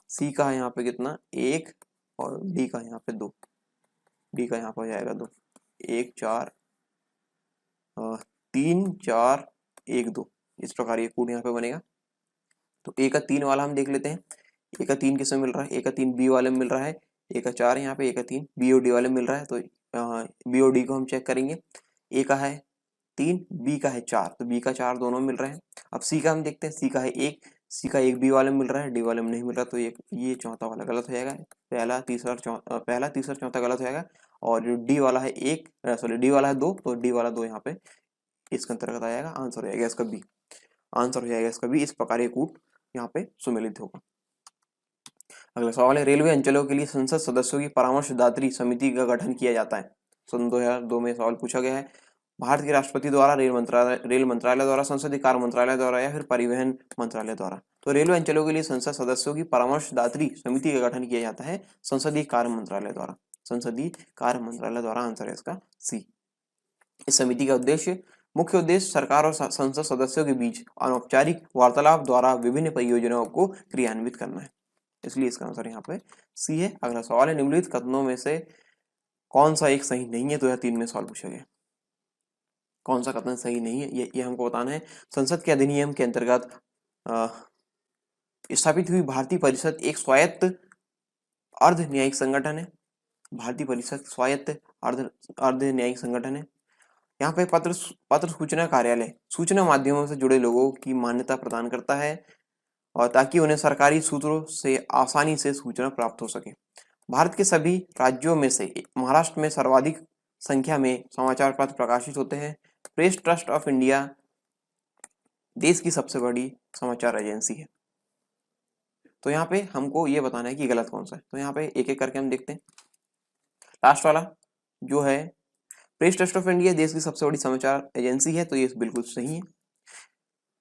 सी का है यहाँ पे कितना? 1, और डी का यहाँ पे 2। डी का यहाँ पे हो जाएगा 2। 1 4 3 4 1 2 इस प्रकार ये कोड यहाँ पे बनेगा। तो ए का 3 वाला हम देख लेते हैं। ए का 3 किसमें मिल रहा है? ए का 3 बी वाले में मिल रहा है। ए का 4 यहाँ पे, ए का 3 बी और डी वाले में मिल रहा है। तो बी और डी को हम चेक करेंगे। ए का है 3, बी का है 4, तो बी का 4 दोनों में मिल रहे हैं। अब सी का हम देखते हैं। सी का है 1, सी का 1 बी वाले में मिल रहा है, डी वाले में नहीं मिल रहा, तो ये चौथा वाला गलत हो जाएगा। पहला तीसरा चौथा गलत हो जाएगा। और जो डी वाला है डी वाला है 2, तो डी वाला 2 यहाँ पे इसके अंतर्गत आ जाएगा। आंसर हो जाएगा इसका बी। आंसर हो जाएगा इसका बी। इस प्रकार ये कूट यहाँ पे सुमेलित होगा। अगला सवाल है, रेलवे अंचलों के लिए संसद सदस्यों की परामर्शदात्री समिति का गठन किया जाता है। सन 2002 में सवाल पूछा गया है। भारत के राष्ट्रपति द्वारा, रेल मंत्रालय द्वारा, संसदीय कार्य मंत्रालय द्वारा या फिर परिवहन मंत्रालय द्वारा। तो रेलवे अंचलों के लिए संसद सदस्यों की परामर्शदात्री समिति का गठन किया जाता है संसदीय कार्य मंत्रालय द्वारा। संसदीय कार्य मंत्रालय द्वारा आंसर है इसका सी। इस समिति का मुख्य उद्देश्य सरकार और संसद सदस्यों के बीच अनौपचारिक वार्तालाप द्वारा विभिन्न परियोजनाओं को क्रियान्वित करना है, इसलिए इसका आंसर यहाँ पे सी है। अगला सवाल है, निम्नलिखित कथनों में से कौन सा एक सही नहीं है? 2003 में सवाल पूछा गया। कौन सा कथन सही नहीं है ये हमको बताना है। संसद के अधिनियम के अंतर्गत स्थापित हुई भारतीय परिषद एक स्वायत्त अर्ध न्यायिक संगठन है। भारतीय परिषद स्वायत्त अर्ध न्यायिक संगठन है। यहाँ पे पत्र सूचना कार्यालय सूचना माध्यमों से जुड़े लोगों की मान्यता प्रदान करता है और ताकि उन्हें सरकारी सूत्रों से आसानी से सूचना प्राप्त हो सके। भारत के सभी राज्यों में से महाराष्ट्र में सर्वाधिक संख्या में समाचार पत्र प्रकाशित होते हैं। प्रेस ट्रस्ट ऑफ इंडिया देश की सबसे बड़ी समाचार एजेंसी है। तो यहाँ पे हमको ये बताना है कि गलत कौन सा है। तो यहाँ पे एक एक करके हम देखते हैं। लास्ट वाला जो है, प्रेस ट्रस्ट ऑफ इंडिया देश की सबसे बड़ी समाचार एजेंसी है, तो ये बिल्कुल सही है।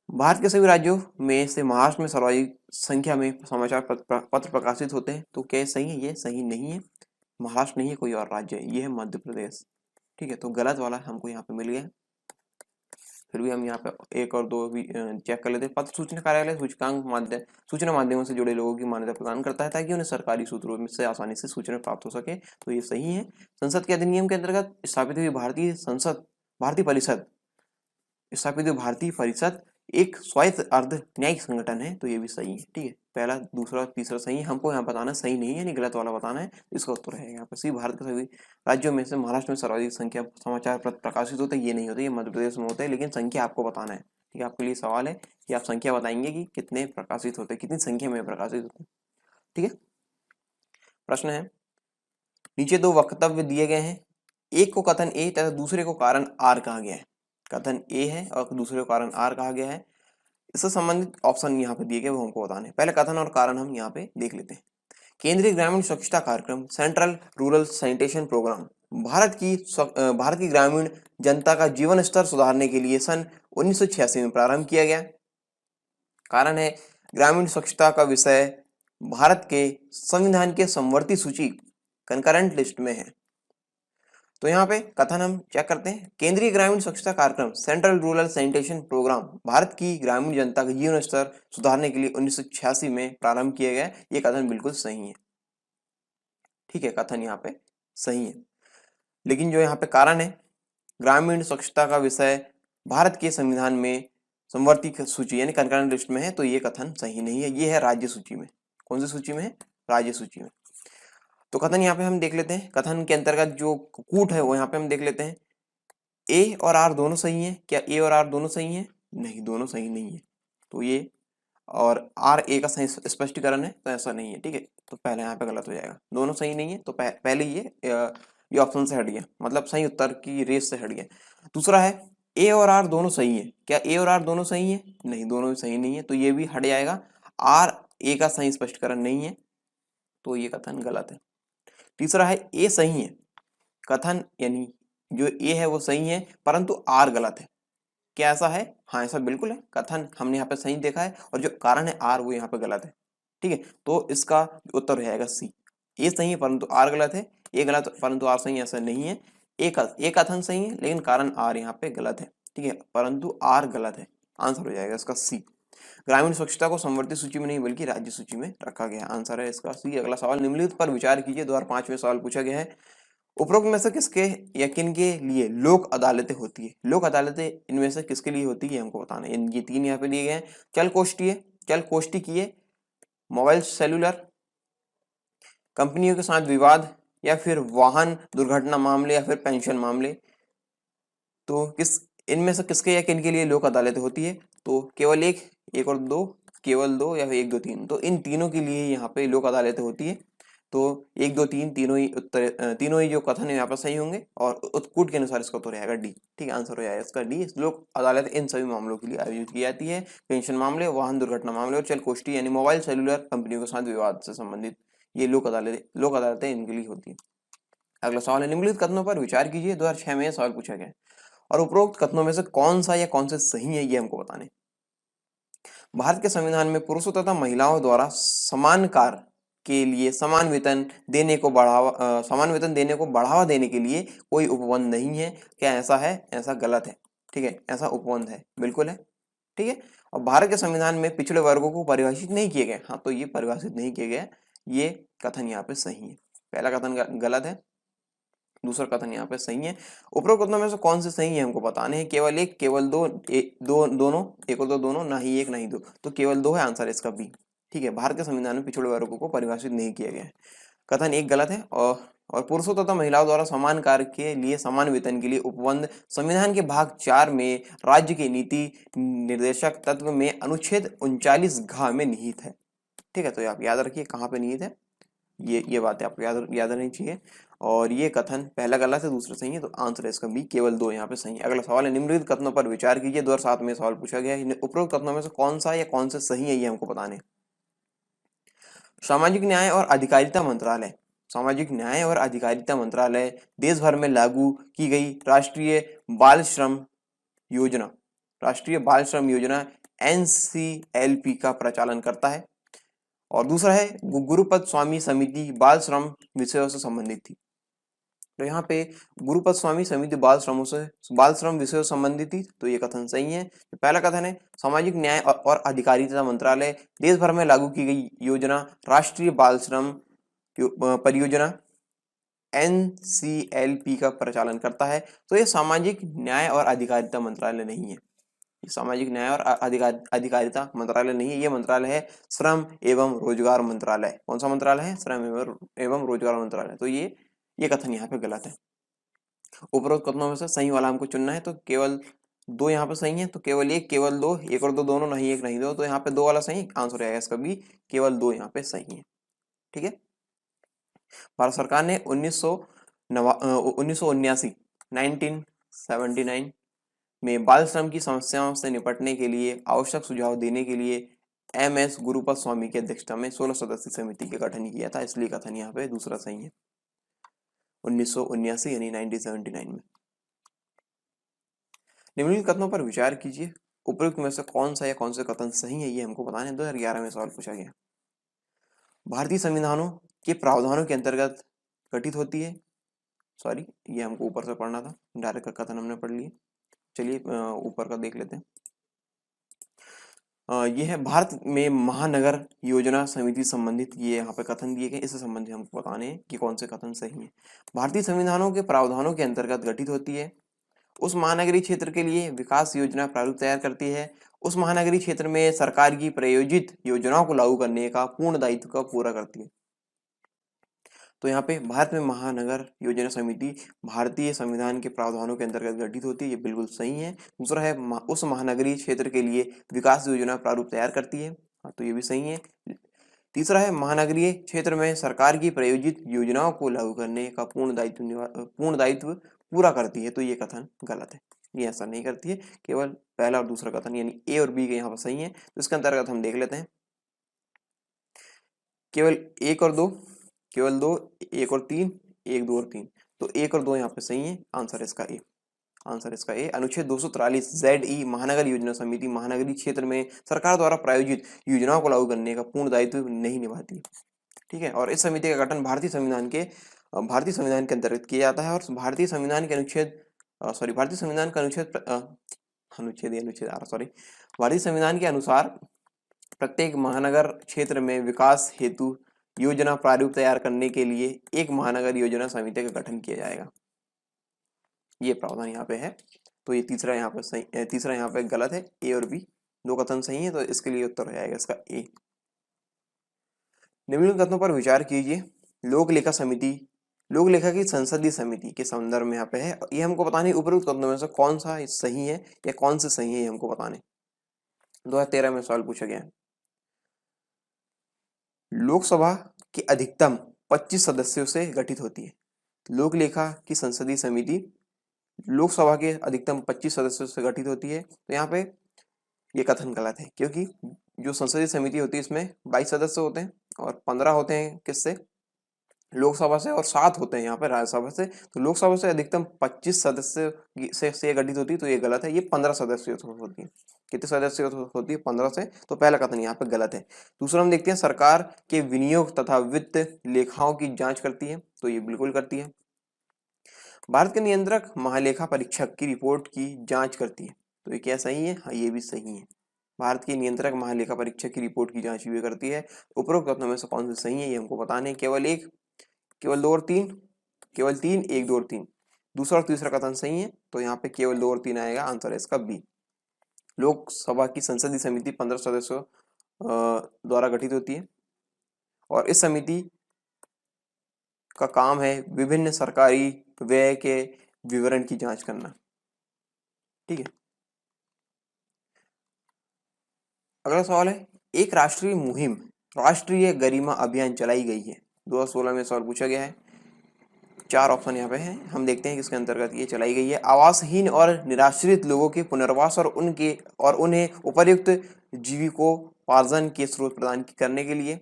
भारत के सभी राज्यों में से महाराष्ट्र में सर्वाधिक संख्या में समाचार पत्र प्रकाशित होते हैं, तो क्या सही है? ये सही नहीं है। महाराष्ट्र नहीं है, कोई और राज्य है, ये है मध्य प्रदेश। ठीक है, तो गलत वाला हमको यहाँ पे मिल गया। फिर भी हम यहाँ पे 1 और 2 भी चेक कर लेते हैं। पत्र सूचना कार्यालय सूचना माध्यमों से जुड़े लोगों की मान्यता प्रदान करता है ताकि उन्हें सरकारी सूत्रों में से आसानी से सूचना प्राप्त हो सके, तो ये सही है। संसद के अधिनियम के अंतर्गत स्थापित हुई भारतीय परिषद एक स्वायत्त अर्ध न्यायिक संगठन है, तो ये भी सही है। ठीक है, पहला दूसरा तीसरा सही है। हमको यहाँ बताना सही नहीं है, यानी गलत वाला बताना है। इसका उत्तर है यहाँ पर सी। भारत के सभी राज्यों में से महाराष्ट्र में सर्वाधिक संख्या समाचार पत्र प्रकाशित होते हैं, ये नहीं होते, ये मध्य प्रदेश में होते हैं, लेकिन संख्या आपको बताना है। ठीक है, आपके लिए सवाल है कि आप संख्या बताएंगे कि कितने प्रकाशित होते हैं, कितनी संख्या में प्रकाशित होते हैं। ठीक है, प्रश्न है, नीचे 2 वक्तव्य दिए गए हैं, एक को कथन ए तथा दूसरे को कारण आर कहा गया है। कथन ए है और दूसरे को कारण आर कहा गया है। इससे संबंधित ऑप्शन यहाँ पे दिए गए, वो हमको बताने। पहले कथन और कारण हम यहाँ पे देख लेते हैं। केंद्रीय ग्रामीण स्वच्छता कार्यक्रम central rural sanitation programme Bharat की ग्रामीण जनता का जीवन स्तर सुधारने के लिए सन 1986 में प्रारंभ किया गया। कारण है, ग्रामीण स्वच्छता का विषय भारत के संविधान के समवर्ती सूची कंकरेंट लिस्ट में है। तो यहाँ पे कथन हम चेक करते हैं। केंद्रीय ग्रामीण स्वच्छता कार्यक्रम central rural sanitation programme Bharat की ग्रामीण जनता का जीवन स्तर सुधारने के लिए 1986 में प्रारंभ किया गया। ये कथन बिल्कुल सही है। ठीक है, कथन यहाँ पे सही है, लेकिन जो यहाँ पे कारण है, ग्रामीण स्वच्छता का विषय भारत के संविधान में समवर्ती सूची यानी कंकरेंट लिस्ट में है, तो ये कथन सही नहीं है। ये है राज्य सूची में। कौन सी सूची में है? राज्य सूची में। तो कथन यहाँ पे हम देख लेते हैं। कथन के अंतर्गत जो कूट है वो यहाँ पे हम देख लेते हैं। ए और आर दोनों सही है। क्या ए और आर दोनों सही है? नहीं, दोनों सही नहीं है। तो ये और आर ए का सही स्पष्टीकरण है, तो ऐसा नहीं है। ठीक है, तो पहले यहाँ पे गलत हो जाएगा। दोनों सही नहीं है, तो पहले ये ऑप्शन से हट गया, मतलब सही उत्तर की रेस से हट गया। दूसरा है, ए और आर दोनों सही है। क्या ए और आर दोनों सही है? नहीं, दोनों सही नहीं है, तो ये भी हट जाएगा। आर ए का सही स्पष्टीकरण नहीं है, तो ये कथन गलत है। तीसरा है, ए सही है कथन, यानी जो ए है वो सही है परंतु आर गलत है। क्या ऐसा है? हाँ, ऐसा बिल्कुल है। कथन हमने यहाँ पे सही देखा है और जो कारण है आर वो यहाँ पे गलत है। ठीक है, तो इसका उत्तर हो जाएगा सी। ए सही है परंतु आर गलत है, ए गलत परंतु आर सही, ऐसा नहीं है। ए कथन सही है लेकिन कारण आर यहाँ पे गलत है। ठीक है, परंतु आर गलत है। आंसर हो जाएगा इसका सी। ग्रामीण स्वच्छता को समवर्ती सूची में नहीं बल्कि राज्य सूची में रखा गया। आंसर है इसका सी। अगला सवाल, निम्नलिखित पर विचार कीजिए। 2005 में सवाल पूछा गया है। उपरोक्त में से किसके या किन के लिए लोक अदालतें होती है? लोक अदालतें इनमें से किसके लिए होती है हमको बताना है। ये तीन यहाँ पे दिए गए हैं। चल कोष्ठी की है, मोबाइल सेलुलर, कंपनियों के साथ विवाद, या फिर वाहन दुर्घटना मामले, या फिर पेंशन मामले। तो किस इनमें से किसके या किन के लिए लोक अदालतें होती है? तो केवल एक और दो, केवल दो, या फिर एक दो तीन। तो इन तीनों के लिए यहाँ पे लोक अदालतें होती है। तो एक दो तीन तीनों ही उत्तर, तीनों ही जो कथन है यहाँ पर सही होंगे, और उत्कूट के अनुसार इसका उत्तर रहेगा डी। ठीक है, आंसर हो जाएगा इसका डी। लोक अदालत इन सभी मामलों के लिए आयोजित की जाती है। पेंशन मामले, वाहन दुर्घटना मामले, और चल कोष्ठी यानी मोबाइल सेलुलर कंपनियों के साथ विवाद से संबंधित ये लोक अदालतें इनके लिए होती है। अगला सवाल है, निम्नलिखित कथनों पर विचार कीजिए। 2006 में यह सवाल पूछा गया है, और उपरोक्त कथनों में से कौन सा या कौन से सही है ये हमको बताने। भारत के संविधान में पुरुषों तथा महिलाओं द्वारा समान कार्य के लिए समान वेतन देने को बढ़ावा देने के लिए कोई उपबंध नहीं है। क्या ऐसा है? ऐसा गलत है। ठीक है, ऐसा उपबंध है, बिल्कुल है। ठीक है, और भारत के संविधान में पिछड़े वर्गों को परिभाषित नहीं किए गए। हाँ, तो ये परिभाषित नहीं किए गए, ये कथन यहाँ पे सही है। पहला कथन गलत है, दूसरा कथन यहाँ पे सही है। उपरोक्त कथनों में से कौन से सही है हमको बताने हैं। केवल एक, केवल दो, दोनों, एक और दो दोनों, ना ही एक ना ही दो। तो केवल दो है आंसर इसका बी। ठीक है, भारत के संविधान में पिछड़े वर्गों को परिभाषित नहीं किया गया है। कथन एक गलत है। और पुरुषों तथा महिलाओं द्वारा समान कार्य के लिए समान वेतन के लिए उपबंध संविधान के भाग 4 में राज्य के नीति निर्देशक तत्व में अनुच्छेद 39 में निहित है। ठीक है, तो आप याद रखिए कहाँ पे निहित है, ये बातें आपको याद रहनी चाहिए। और ये कथन पहला गलत है, दूसरा सही है। तो आंसर है इसका बी, केवल दो यहाँ पे सही है। अगला सवाल है, निम्नलिखित कथनों पर विचार कीजिए। 2007 में सवाल पूछा गया है, उपरोक्त कथनों में से कौन सा या कौन से सही है ये हमको बताने। सामाजिक न्याय और अधिकारिता मंत्रालय, सामाजिक न्याय और अधिकारिता मंत्रालय देश भर में लागू की गई राष्ट्रीय बाल श्रम योजना, राष्ट्रीय बाल श्रम योजना NCLP का प्रचालन करता है। और दूसरा है, गुरुपद स्वामी समिति बाल श्रम विषयों से संबंधित थी। तो यहाँ पे गुरुपद स्वामी समिति बाल श्रम विषयों से संबंधित थी, तो ये कथन सही है। तो पहला कथन है, सामाजिक न्याय और अधिकारिता मंत्रालय देश भर में लागू की गई योजना राष्ट्रीय बाल श्रम परियोजना NCLP का प्रचालन करता है। तो ये सामाजिक न्याय और अधिकारिता मंत्रालय नहीं है, सामाजिक न्याय और अधिकारिता मंत्रालय नहीं है। ये मंत्रालय है श्रम एवं रोजगार मंत्रालय। कौन सा मंत्रालय है? श्रम एवं रोजगार मंत्रालय। तो ये कथन यहाँ पे गलत है। उपरोक्त कथनों में से सही वाला हमको चुनना है। तो केवल दो यहाँ पे सही है, तो केवल एक, केवल दो, एक और दो दोनों, नहीं एक नहीं दो। तो यहाँ पे दो वाला सही आंसर आएगा इसका भी, केवल दो यहाँ पे सही है। ठीक है, भारत सरकार ने 1979 1979 में बाल श्रम की समस्याओं से निपटने के लिए आवश्यक सुझाव देने के लिए MS गुरुपद स्वामी की अध्यक्षता में 16 सदस्यीय समिति का गठन किया था। इसलिए कथन यहाँ पे दूसरा सही है, 1979 यानी 1979 में। निम्नलिखित कथनों पर विचार कीजिए। उपयुक्त में से कौन सा या कौन से कथन सही है ये हमको बताना है। 2011 में सवाल पूछा गया, भारतीय संविधानों के प्रावधानों के अंतर्गत गठित होती है। सॉरी, ये हमको ऊपर से पढ़ना था, डायरेक्ट का कथन हमने पढ़ लिया। चलिए ऊपर का देख लेते हैं। ये है, भारत में महानगर योजना समिति संबंधित ये यहाँ पे कथन दिए गए, इससे संबंधित हमको बताने हैं कि कौन से कथन सही है। भारतीय संविधानों के प्रावधानों के अंतर्गत गठित होती है, उस महानगरीय क्षेत्र के लिए विकास योजना प्रारूप तैयार करती है, उस महानगरीय क्षेत्र में सरकार की प्रायोजित योजनाओं को लागू करने का पूर्ण दायित्व का पूरा करती है। तो यहाँ पे भारत में महानगर योजना समिति भारतीय संविधान के प्रावधानों के अंतर्गत गठित होती है, ये बिल्कुल सही है। दूसरा है, उस महानगरीय क्षेत्र के लिए विकास योजना प्रारूप तैयार करती है, तो ये भी सही है। तीसरा है, महानगरीय क्षेत्र में सरकार की प्रायोजित योजनाओं को लागू करने का पूर्ण दायित्व पूरा करती है, तो ये कथन गलत है, ये ऐसा नहीं करती है। केवल पहला और दूसरा कथन यानी ए और बी के यहाँ पर सही है। तो इसके अंतर्गत हम देख लेते हैं, केवल एक और दो, केवल दो, एक और तीन, एक दो और तीन। तो एक और दो यहाँ पे सही है, आंसर इसका ए, आंसर इसका ए। अनुच्छेद 243 ZE महानगर योजना समिति महानगरीय क्षेत्र में सरकार द्वारा प्रायोजित योजनाओं को लागू करने का पूर्ण दायित्व नहीं निभाती। ठीक है, और इस समिति का गठन भारतीय संविधान के अंतर्गत किया जाता है। और भारतीय संविधान के अनुच्छेद भारतीय संविधान का भारतीय संविधान के अनुसार प्रत्येक महानगर क्षेत्र में विकास हेतु योजना प्रारूप तैयार करने के लिए एक महानगर योजना समिति का गठन किया जाएगा। ये प्रावधान यहाँ पे है। तो ये तीसरा यहाँ पे सही, तीसरा यहाँ पे गलत है। ए और बी दो कथन सही है, तो इसके लिए उत्तर हो जाएगा इसका ए। निम्नलिखित कथनों पर विचार कीजिए। लोक लेखा समिति, लोक लेखा की संसदीय समिति के संदर्भ में यहाँ पे है। ये हमको बताने उपरोक्त कथनों में से कौन सा सही है या कौन से सही है, ये हमको बताने। 2013 में सवाल पूछा गया है। लोकसभा के अधिकतम 25 सदस्यों से गठित होती है। लोक लेखा की संसदीय समिति लोकसभा के अधिकतम 25 सदस्यों से गठित होती है। तो यहाँ पे ये कथन गलत है, क्योंकि जो संसदीय समिति होती है इसमें 22 सदस्य होते हैं और 15 होते हैं किससे, लोकसभा से, और 7 होते हैं यहाँ पे राज्यसभा से। तो लोकसभा से अधिकतम 25 सदस्य से गठित होती है, तो ये गलत है। ये 15 सदस्य होती है। कितने सदस्य होती है, 15 से। तो पहला कथन यहाँ पे गलत है। दूसरा हम देखते हैं, सरकार के विनियोग तथा वित्त लेखाओं की जांच करती है, तो ये बिल्कुल करती है। भारत के नियंत्रक महालेखा परीक्षक की रिपोर्ट की जांच करती है, तो ये क्या सही है, हाँ ये भी सही है। भारत के नियंत्रक महालेखा परीक्षक की रिपोर्ट की जांच भी करती है। उपरोक्त कथनों में से कौन से सही है, ये हमको बताने। केवल एक, केवल दो और तीन, केवल तीन, एक, दो और तीन। दूसरा और तीसरा कथन सही है, तो यहाँ पे केवल 2 और 3 आएगा। आंसर है इसका बी। लोकसभा की संसदीय समिति 15 सदस्यों द्वारा गठित होती है और इस समिति का काम है विभिन्न सरकारी व्यय के विवरण की जांच करना। ठीक है। अगला सवाल है, एक राष्ट्रीय मुहिम राष्ट्रीय गरिमा अभियान चलाई गई है। 2016 में सवाल पूछा गया है। 4 ऑप्शन यहाँ पे हैं, हम देखते हैं किसके अंतर्गत ये चलाई गई है। आवासहीन और निराश्रित लोगों के पुनर्वास और उन्हें उपयुक्त जीविकोपार्जन के स्रोत प्रदान करने के लिए,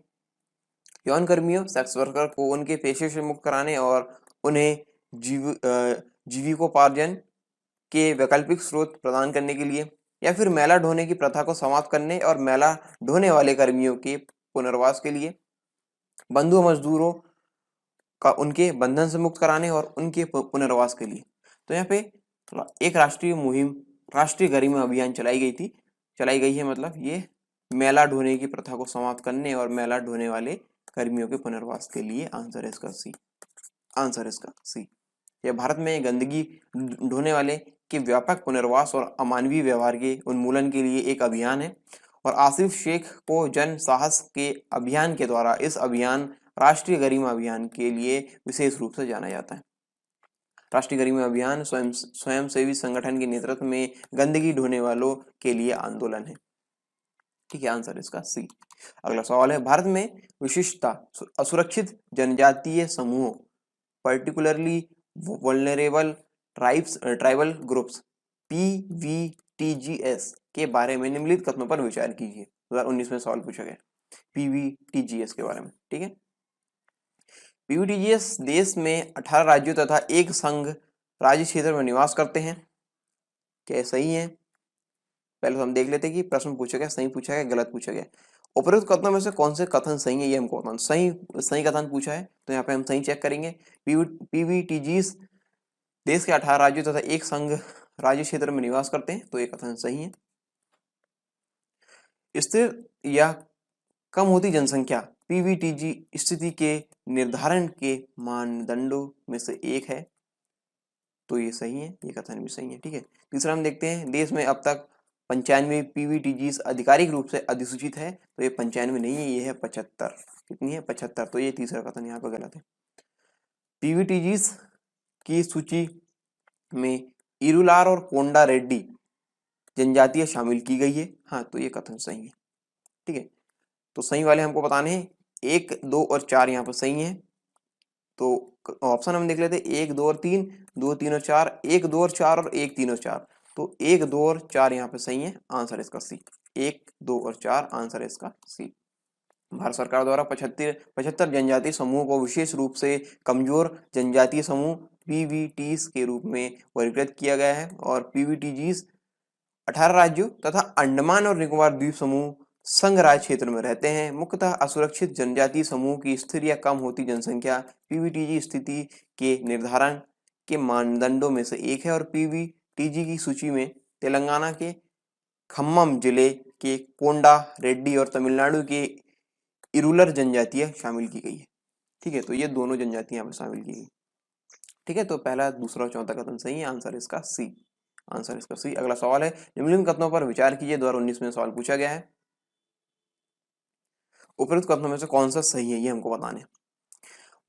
यौन कर्मियों सेक्स वर्कर को उनके पेशे से मुक्त कराने और उन्हें जीविकोपार्जन के वैकल्पिक स्रोत प्रदान करने के लिए, या फिर मैला ढोने की प्रथा को समाप्त करने और मैला ढोने वाले कर्मियों के पुनर्वास के लिए, बंधु मजदूरों का उनके बंधन से मुक्त कराने और उनके पुनर्वास के लिए। तो यहाँ पे एक राष्ट्रीय मुहिम राष्ट्रीय गरिमा अभियान चलाई गई है, मतलब ये मैला ढोने की प्रथा को समाप्त करने और मैला ढोने वाले कर्मियों के पुनर्वास के लिए। आंसर है इसका सी। आंसर है इसका सी। यह भारत में गंदगी ढोने वाले के व्यापक पुनर्वास और अमानवीय व्यवहार के उन्मूलन के लिए एक अभियान है और आसिफ शेख को जन साहस के अभियान के द्वारा इस अभियान राष्ट्रीय गरिमा अभियान के लिए विशेष रूप से जाना जाता है। राष्ट्रीय गरिमा अभियान स्वयंसेवी संगठन के नेतृत्व में गंदगी ढोने वालों के लिए आंदोलन है। ठीक है, आंसर इसका सी। अगला सवाल है, भारत में विशिष्टता असुरक्षित जनजातीय समूहों particularly vulnerable tribal groups PVTGS के बारे में निम्नलिखित कथनों पर विचार कीजिए। 2019 में सवाल पूछा गया PVTGS के बारे में। ठीक है, PVTGS देश में 18 राज्यों तथा एक संघ राज्य क्षेत्र में निवास करते हैं। क्या सही है? पहले तो हम देख लेते हैं कि प्रश्न पूछा गया सही पूछा गया गलत पूछा गया। उपरोक्त कथनों में से कौन से कथन सही है, ये हमको बताना। सही कथन पूछा है, तो यहाँ पे हम सही चेक करेंगे। PVTGS देश के 18 राज्यों तथा एक संघ राज्य क्षेत्र में निवास करते हैं, तो ये कथन सही है। स्थिर या कम होती जनसंख्या PVTG स्थिति के निर्धारण के मानदंडों में से एक है, तो ये सही है, ये कथन भी सही है। ठीक है, तीसरा हम देखते हैं, देश में अब तक 95 PVTGs आधिकारिक रूप से अधिसूचित है, तो ये 95 नहीं है, ये है 75। कितनी है? 75। तो ये तीसरा कथन यहाँ पर गलत है। PVTGs की सूची में इरुलार और कोंडा रेड्डी जनजातियां शामिल की गई है, हाँ, तो ये कथन सही है। ठीक है, तो सही वाले हमको बताने हैं। 1, 2 और 4 यहाँ पर सही है, तो ऑप्शन हम देख लेते हैं। 1, 2 और 3, 2, 3 और 4, 1, 2 और 4 और 1, 3 और 4, तो 1, 2 और 4 यहाँ पे सही है। आंसर इसका सी। 1, 2 और 4 आंसर है इसका सी। भारत सरकार द्वारा 75 जनजातीय समूह को विशेष रूप से कमजोर जनजातीय समूह PVTs के रूप में वर्गीकृत किया गया है और PVTGs 18 राज्यों तथा अंडमान और निकोबार द्वीप समूह संघ राज्य क्षेत्र में रहते हैं। मुख्यतः असुरक्षित जनजातीय समूह की स्थिर या कम होती जनसंख्या PVTG स्थिति के निर्धारण के मानदंडों में से एक है और PVTG की सूची में तेलंगाना के खम्मम जिले के कोंडा रेड्डी और तमिलनाडु के इरूलर जनजातियां शामिल की गई है। ठीक है, तो ये दोनों जनजातियां यहाँ पे शामिल की गई। ठीक है, तो पहला, दूसरा और चौथा कथन सही है, आंसर इसका सी। आंसर इसका सी। अगला सवाल है, निम्नलिखित कथनों पर विचार कीजिए। 2019 में सवाल पूछा गया है, उपरोक्त कथनों में से कौन सा सही है, ये हमको बताना है।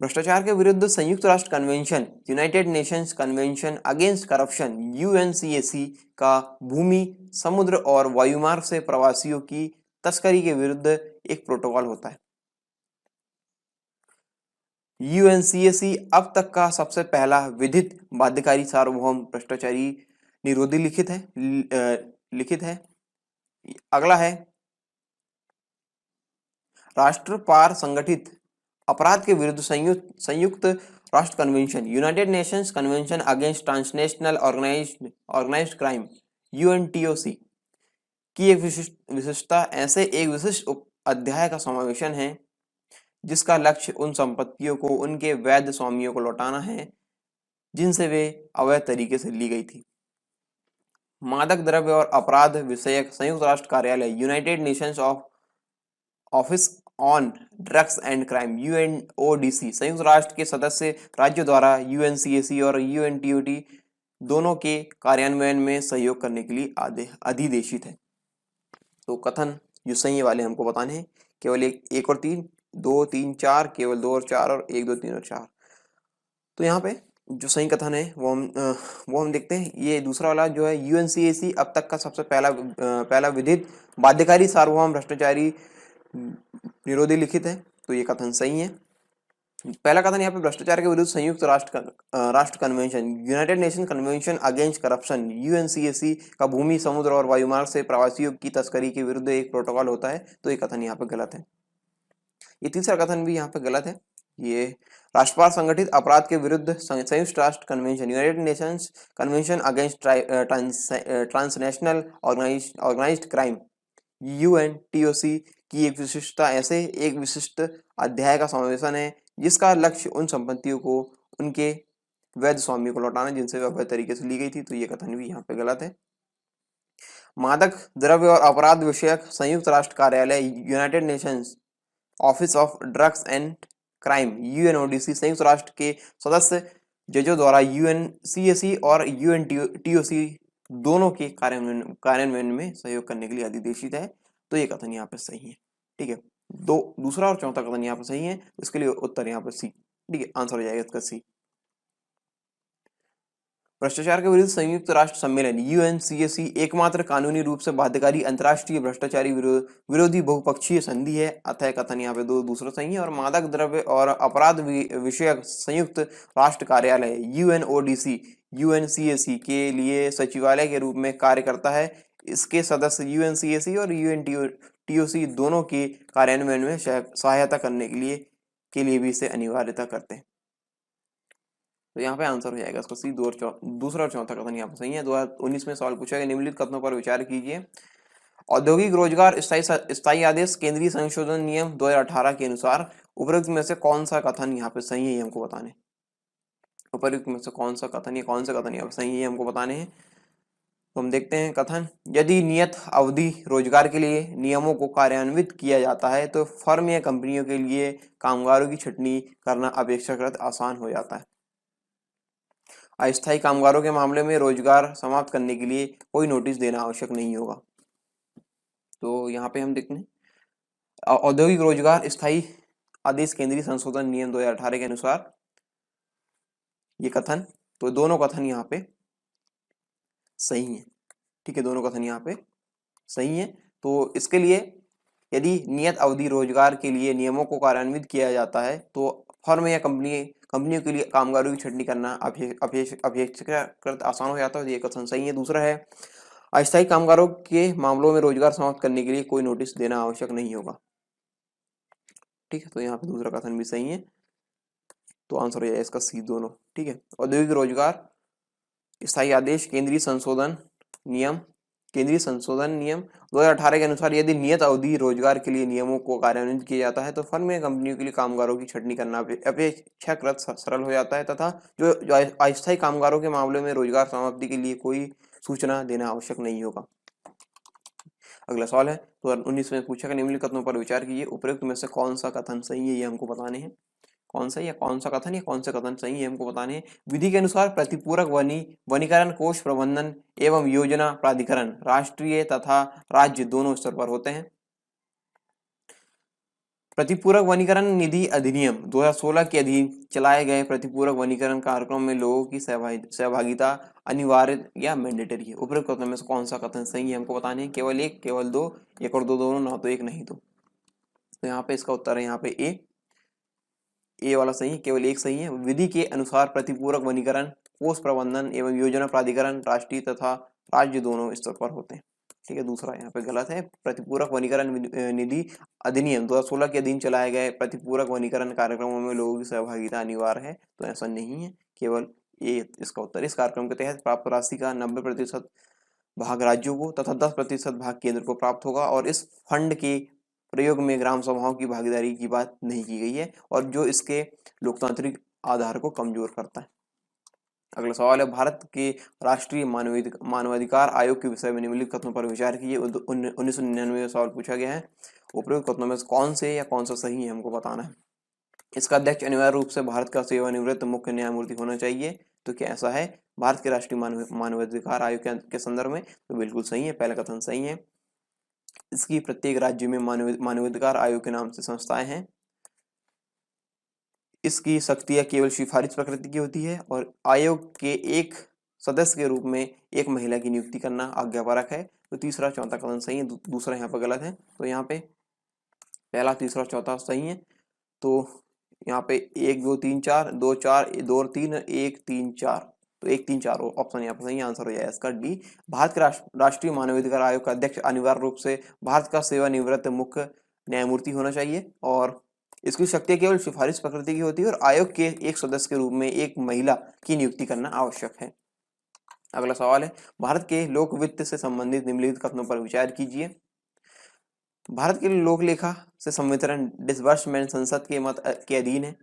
भ्रष्टाचार के विरुद्ध संयुक्त राष्ट्र convention, United Nations Convention against Corruption UNCAC का भूमि, समुद्र और वायुमार्ग से प्रवासियों की तस्करी के विरुद्ध एक प्रोटोकॉल होता है। यूएनसीएसी अब तक का सबसे पहला विधित बाध्यकारी सार्वभौम भ्रष्टाचारी निरोधी लिखित है। अगला है, राष्ट्र पार संगठित अपराध के विरुद्ध संयुक्त राष्ट्र convention, United Nations Convention against Transnational Organized Crime UNTOC की एक विशिष्टता ऐसे एक विशिष्ट अध्याय का समावेशन है जिसका लक्ष्य उन संपत्तियों को उनके वैध स्वामियों को लौटाना है जिनसे वे अवैध तरीके से ली गई थी। मादक द्रव्य और अपराध विषयक संयुक्त राष्ट्र कार्यालय, United Nations office on drugs and crime UNODC, संयुक्त राष्ट्र के सदस्य राज्यों द्वारा यूएनसीएसी और यूएनटीओटी दोनों के कार्यान्वयन में सहयोग करने के लिए अधिदेशित है। तो कथन जो सही वाले हमको बताने हैं, केवल एक और तीन, 2 3 4, केवल 2 और 4 और 1 2 3 और 4। तो यहाँ पे जो सही कथन है वो हम देखते हैं। ये दूसरा वाला जो है, यूएनसीएसी अब तक का सबसे पहला विधित बाध्यकारी सार्वभौम भ्रष्टाचारी निरोधी लिखित है, तो ये कथन सही है। पहला कथन यहाँ पे, भ्रष्टाचार के विरुद्ध संयुक्त राष्ट्र convention, United Nation Convention against Corruption UNCAC का भूमि, समुद्र और वायुमार्ग से प्रवासियों की तस्करी के विरुद्ध एक प्रोटोकॉल होता है, तो ये कथन यहाँ पे गलत है। ये तीसरा कथन भी यहाँ पे गलत है। ये राष्ट्रपाल संगठित अपराध के विरुद्ध संयुक्त राष्ट्र convention, United Nations Convention against Transnational Organized Crime UNTOC की एक विशिष्टता ऐसे एक विशिष्ट अध्याय का समावेशन है जिसका लक्ष्य उन संपत्तियों को उनके वैध स्वामियों को लौटाना जिनसे वे अवैध तरीके से ली गई थी, तो ये कथन भी यहाँ पे गलत है। मादक द्रव्य और अपराध विषयक संयुक्त राष्ट्र कार्यालय, United Nations office of drugs and crime UNODC, संयुक्त राष्ट्र के सदस्य जजों द्वारा यूएनसीएसी और यूएनटीओसी दोनों के कार्यान्वयन में सहयोग करने के लिए अधिदेशित है, तो ये कथन यहाँ पे सही है। ठीक है, दूसरा और चौथा कथन यहाँ पे सही है, इसके लिए उत्तर यहाँ पे सी। ठीक है, आंसर हो जाएगा इसका सी। भ्रष्टाचार के विरुद्ध संयुक्त राष्ट्र सम्मेलन यूएनसीएसी एकमात्र कानूनी रूप से बाध्यकारी अंतर्राष्ट्रीय भ्रष्टाचारी विरोधी बहुपक्षीय संधि है, अतः कथन यहाँ पे दूसरा सही है। और मादक द्रव्य और अपराध विषयक संयुक्त राष्ट्र कार्यालय यूएनओडीसी यूएनसीएसी के लिए सचिवालय के रूप में कार्य करता है। इसके सदस्य यूएनसीएसी और यूएनटीओसी दोनों के कार्यान्वयन में सहायता करने के लिए भी इसे अनिवार्यता करते हैं, तो यहाँ पे आंसर हो जाएगा इसका सी। दूसरा और चौथा कथन यहाँ पे सही है। 2019 में सवाल पूछा गया, निम्नलिखित कथनों पर विचार कीजिए। औद्योगिक रोजगार स्थायी आदेश केंद्रीय संशोधन नियम 2018 के अनुसार उपरोक्त में से कौन सा कथन यहाँ पे सही है, ये हमको बताने। उपरोक्त में से कौन सा कथन यहाँ पे सही है हमको बताने हैं। तो हम देखते हैं कथन, यदि नियत अवधि रोजगार के लिए नियमों को कार्यान्वित किया जाता है तो फर्म या कंपनियों के लिए कामगारों की छंटनी करना अपेक्षाकृत आसान हो जाता है। अस्थायी कामगारों के मामले में रोजगार समाप्त करने के लिए कोई नोटिस देना आवश्यक नहीं होगा। तो यहाँ पे हम देखते हैं औद्योगिक रोजगार स्थायी आदेश केंद्रीय संशोधन नियम 2018 के अनुसार ये कथन, तो दोनों कथन यहाँ पे सही है। ठीक है, दोनों कथन यहाँ पे सही है। तो इसके लिए यदि नियत अवधि रोजगार के लिए नियमों को कार्यान्वित किया जाता है तो फर्म या कंपनियों के लिए कामगारों की छंटनी करना अपेक्षाकृत आसान हो जाता है, ये कथन सही है। दूसरा है, अस्थायी कामगारों के मामलों में रोजगार समाप्त करने के लिए कोई नोटिस देना आवश्यक नहीं होगा। ठीक है, तो यहाँ पे दूसरा कथन भी सही है, तो आंसर हो जाएगा इसका सी दोनों। ठीक है, औद्योगिक रोजगार स्थायी आदेश केंद्रीय संशोधन नियम 2018 के अनुसार यदि नियत अवधि रोजगार के लिए नियमों को कार्यान्वित किया जाता है तो फर्म या कंपनियों के लिए कामगारों की छंटनी करना अपेक्षाकृत सरल हो जाता है तथा जो अस्थायी कामगारों के मामले में रोजगार समाप्ति के लिए कोई सूचना देना आवश्यक नहीं होगा। अगला सवाल है 2019 में पूछा गया निम्नलिखित कथनों पर विचार कीजिए, उपरोक्त में से कौन सा कथन सही है ये हमको बताने हैं। कौन सा या कौन सा कथन या कौन से कथन सही है हमको बताने हैं। विधि के अनुसार प्रतिपूरक वनीकरण कोष प्रबंधन एवं योजना प्राधिकरण राष्ट्रीय तथा राज्य दोनों स्तर पर होते हैं। प्रतिपूरक वनीकरण निधि अधिनियम 2016 के अधीन चलाए गए प्रतिपूरक वनीकरण कार्यक्रम में लोगों की सहभागिता अनिवार्य या मैंडेटरी है। उपरोक्त कथनों में से कौन सा कथन सही है हमको बताने हैं। केवल एक, केवल दो, एक और दो दोनों, ना तो एक नहीं दो। तो यहाँ पे इसका उत्तर है यहाँ पे ए वाला सही है, केवल एक सही है। विधि के अनुसार प्रतिपूरक वनीकरण कोष प्रबंधन एवं योजना प्राधिकरण राष्ट्रीय तथा राज्य दोनों स्तर पर होते हैं। ठीक है, दूसरा यहाँ पे गलत है। प्रतिपूरक वनीकरण निधि अधिनियम 2016 के अधीन चलाए गए प्रतिपूरक वनीकरण कार्यक्रमों में लोगों की सहभागिता अनिवार्य है, तो ऐसा नहीं है, केवल ए इसका उत्तर। इस कार्यक्रम के तहत प्राप्त राशि का 90% भाग राज्यों को तथा 10% भाग केंद्र को प्राप्त होगा और इस फंड के प्रयोग में ग्राम सभाओं की भागीदारी की बात नहीं की गई है और जो इसके लोकतांत्रिक आधार को कमजोर करता है। अगला सवाल है भारत के राष्ट्रीय मानवाधिकार आयोग के विषय में निम्नलिखित कथनों पर विचार कीजिए। 1999 में सवाल पूछा गया है। उपरोक्त कथनों में कौन से या कौन सा सही है हमको बताना है। इसका अध्यक्ष अनिवार्य रूप से भारत का सेवानिवृत्त मुख्य न्यायमूर्ति होना चाहिए। तो क्या ऐसा है भारत के राष्ट्रीय मानवाधिकार आयोग के संदर्भ में? तो बिल्कुल सही है, पहला कथन सही है। इसकी प्रत्येक राज्य में मानवाधिकार आयोग के नाम से संस्थाएं हैं। इसकी शक्तियां केवल सिफारिश प्रकृति की होती है और आयोग के एक सदस्य के रूप में एक महिला की नियुक्ति करना आज्ञापरक है। तो तीसरा चौथा कथन सही है, दूसरा यहाँ पर गलत है। तो यहाँ पे पहला, तीसरा, चौथा सही है। तो यहाँ पे 1 2 3 4 2 4 2 3 1 3 4, तो 1 3 4 ऑप्शन यहाँ पर सही आंसर हो जाएगा इसका डी। भारत के राष्ट्रीय मानवाधिकार आयोग का अध्यक्ष अनिवार्य रूप से भारत का सेवानिवृत्त मुख्य न्यायमूर्ति होना चाहिए और इसकी शक्ति केवल सिफारिश प्रकृति की होती है और आयोग के एक सदस्य के रूप में एक महिला की नियुक्ति करना आवश्यक है। अगला सवाल है भारत के लोक वित्त से संबंधित निम्नलिखित कथनों पर विचार कीजिए। भारत के लोक लेखा से संवितरण डिसबर्समेंट संसद के मत के अधीन है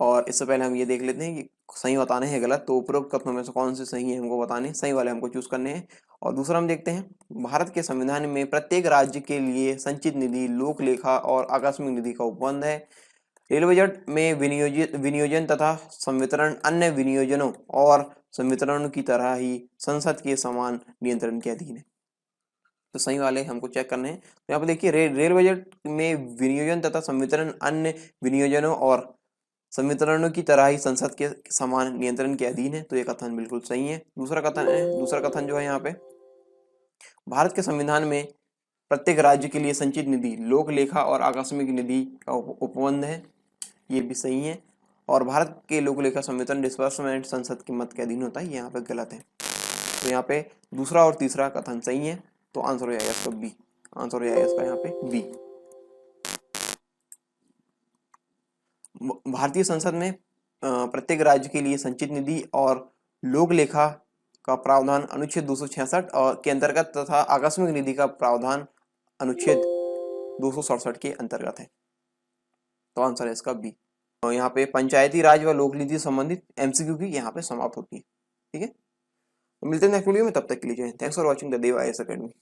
और इससे पहले हम ये देख लेते हैं कि सही बताने हैं गलत। तो उपरोक्त कथनों में से कौन से सही है हमको बताने, सही वाले हमको चूज करने हैं। और दूसरा हम देखते हैं भारत के संविधान में प्रत्येक राज्य के लिए संचित निधि, लोक लेखा और आकस्मिक निधि का उपबंध है। रेल बजट में विनियोजन तथा संवितरण अन्य विनियोजनों और संवितरणों की तरह ही संसद के समान नियंत्रण के अधीन है। तो सही वाले हमको चेक करने हैं। तो यहाँ पे देखिए रेल बजट में विनियोजन तथा संवितरण अन्य विनियोजनों और संवितरणों की तरह ही संसद के समान नियंत्रण के अधीन है, तो ये कथन बिल्कुल सही है। दूसरा कथन जो है यहाँ पे भारत के संविधान में प्रत्येक राज्य के लिए संचित निधि, लोक लेखा और आकस्मिक निधि का उपबंध है, ये भी सही है। और भारत के लोक लेखा संवितरण डिस्बर्समेंट संसद के मत के अधीन होता है, ये यहाँ पे गलत है। तो यहाँ पे दूसरा और तीसरा कथन सही है, तो आंसर हो जाएगा इसका बी। आंसर हो जाएगा इसका यहाँ पे बी। भारतीय संसद में प्रत्येक राज्य के लिए संचित निधि और लोक लेखा का प्रावधान अनुच्छेद 266 और के अंतर्गत तथा आकस्मिक निधि का प्रावधान अनुच्छेद 267 के अंतर्गत है, तो आंसर है इसका बी। और यहाँ पे पंचायती राज व लोक नीति संबंधित एमसीक्यू की यहाँ पे समाप्त होती है। ठीक है, तो मिलते हैं नेक्स्ट वीडियो में, तब तक के लिए जय Hind. Thanks for watching the Dev IAS academy.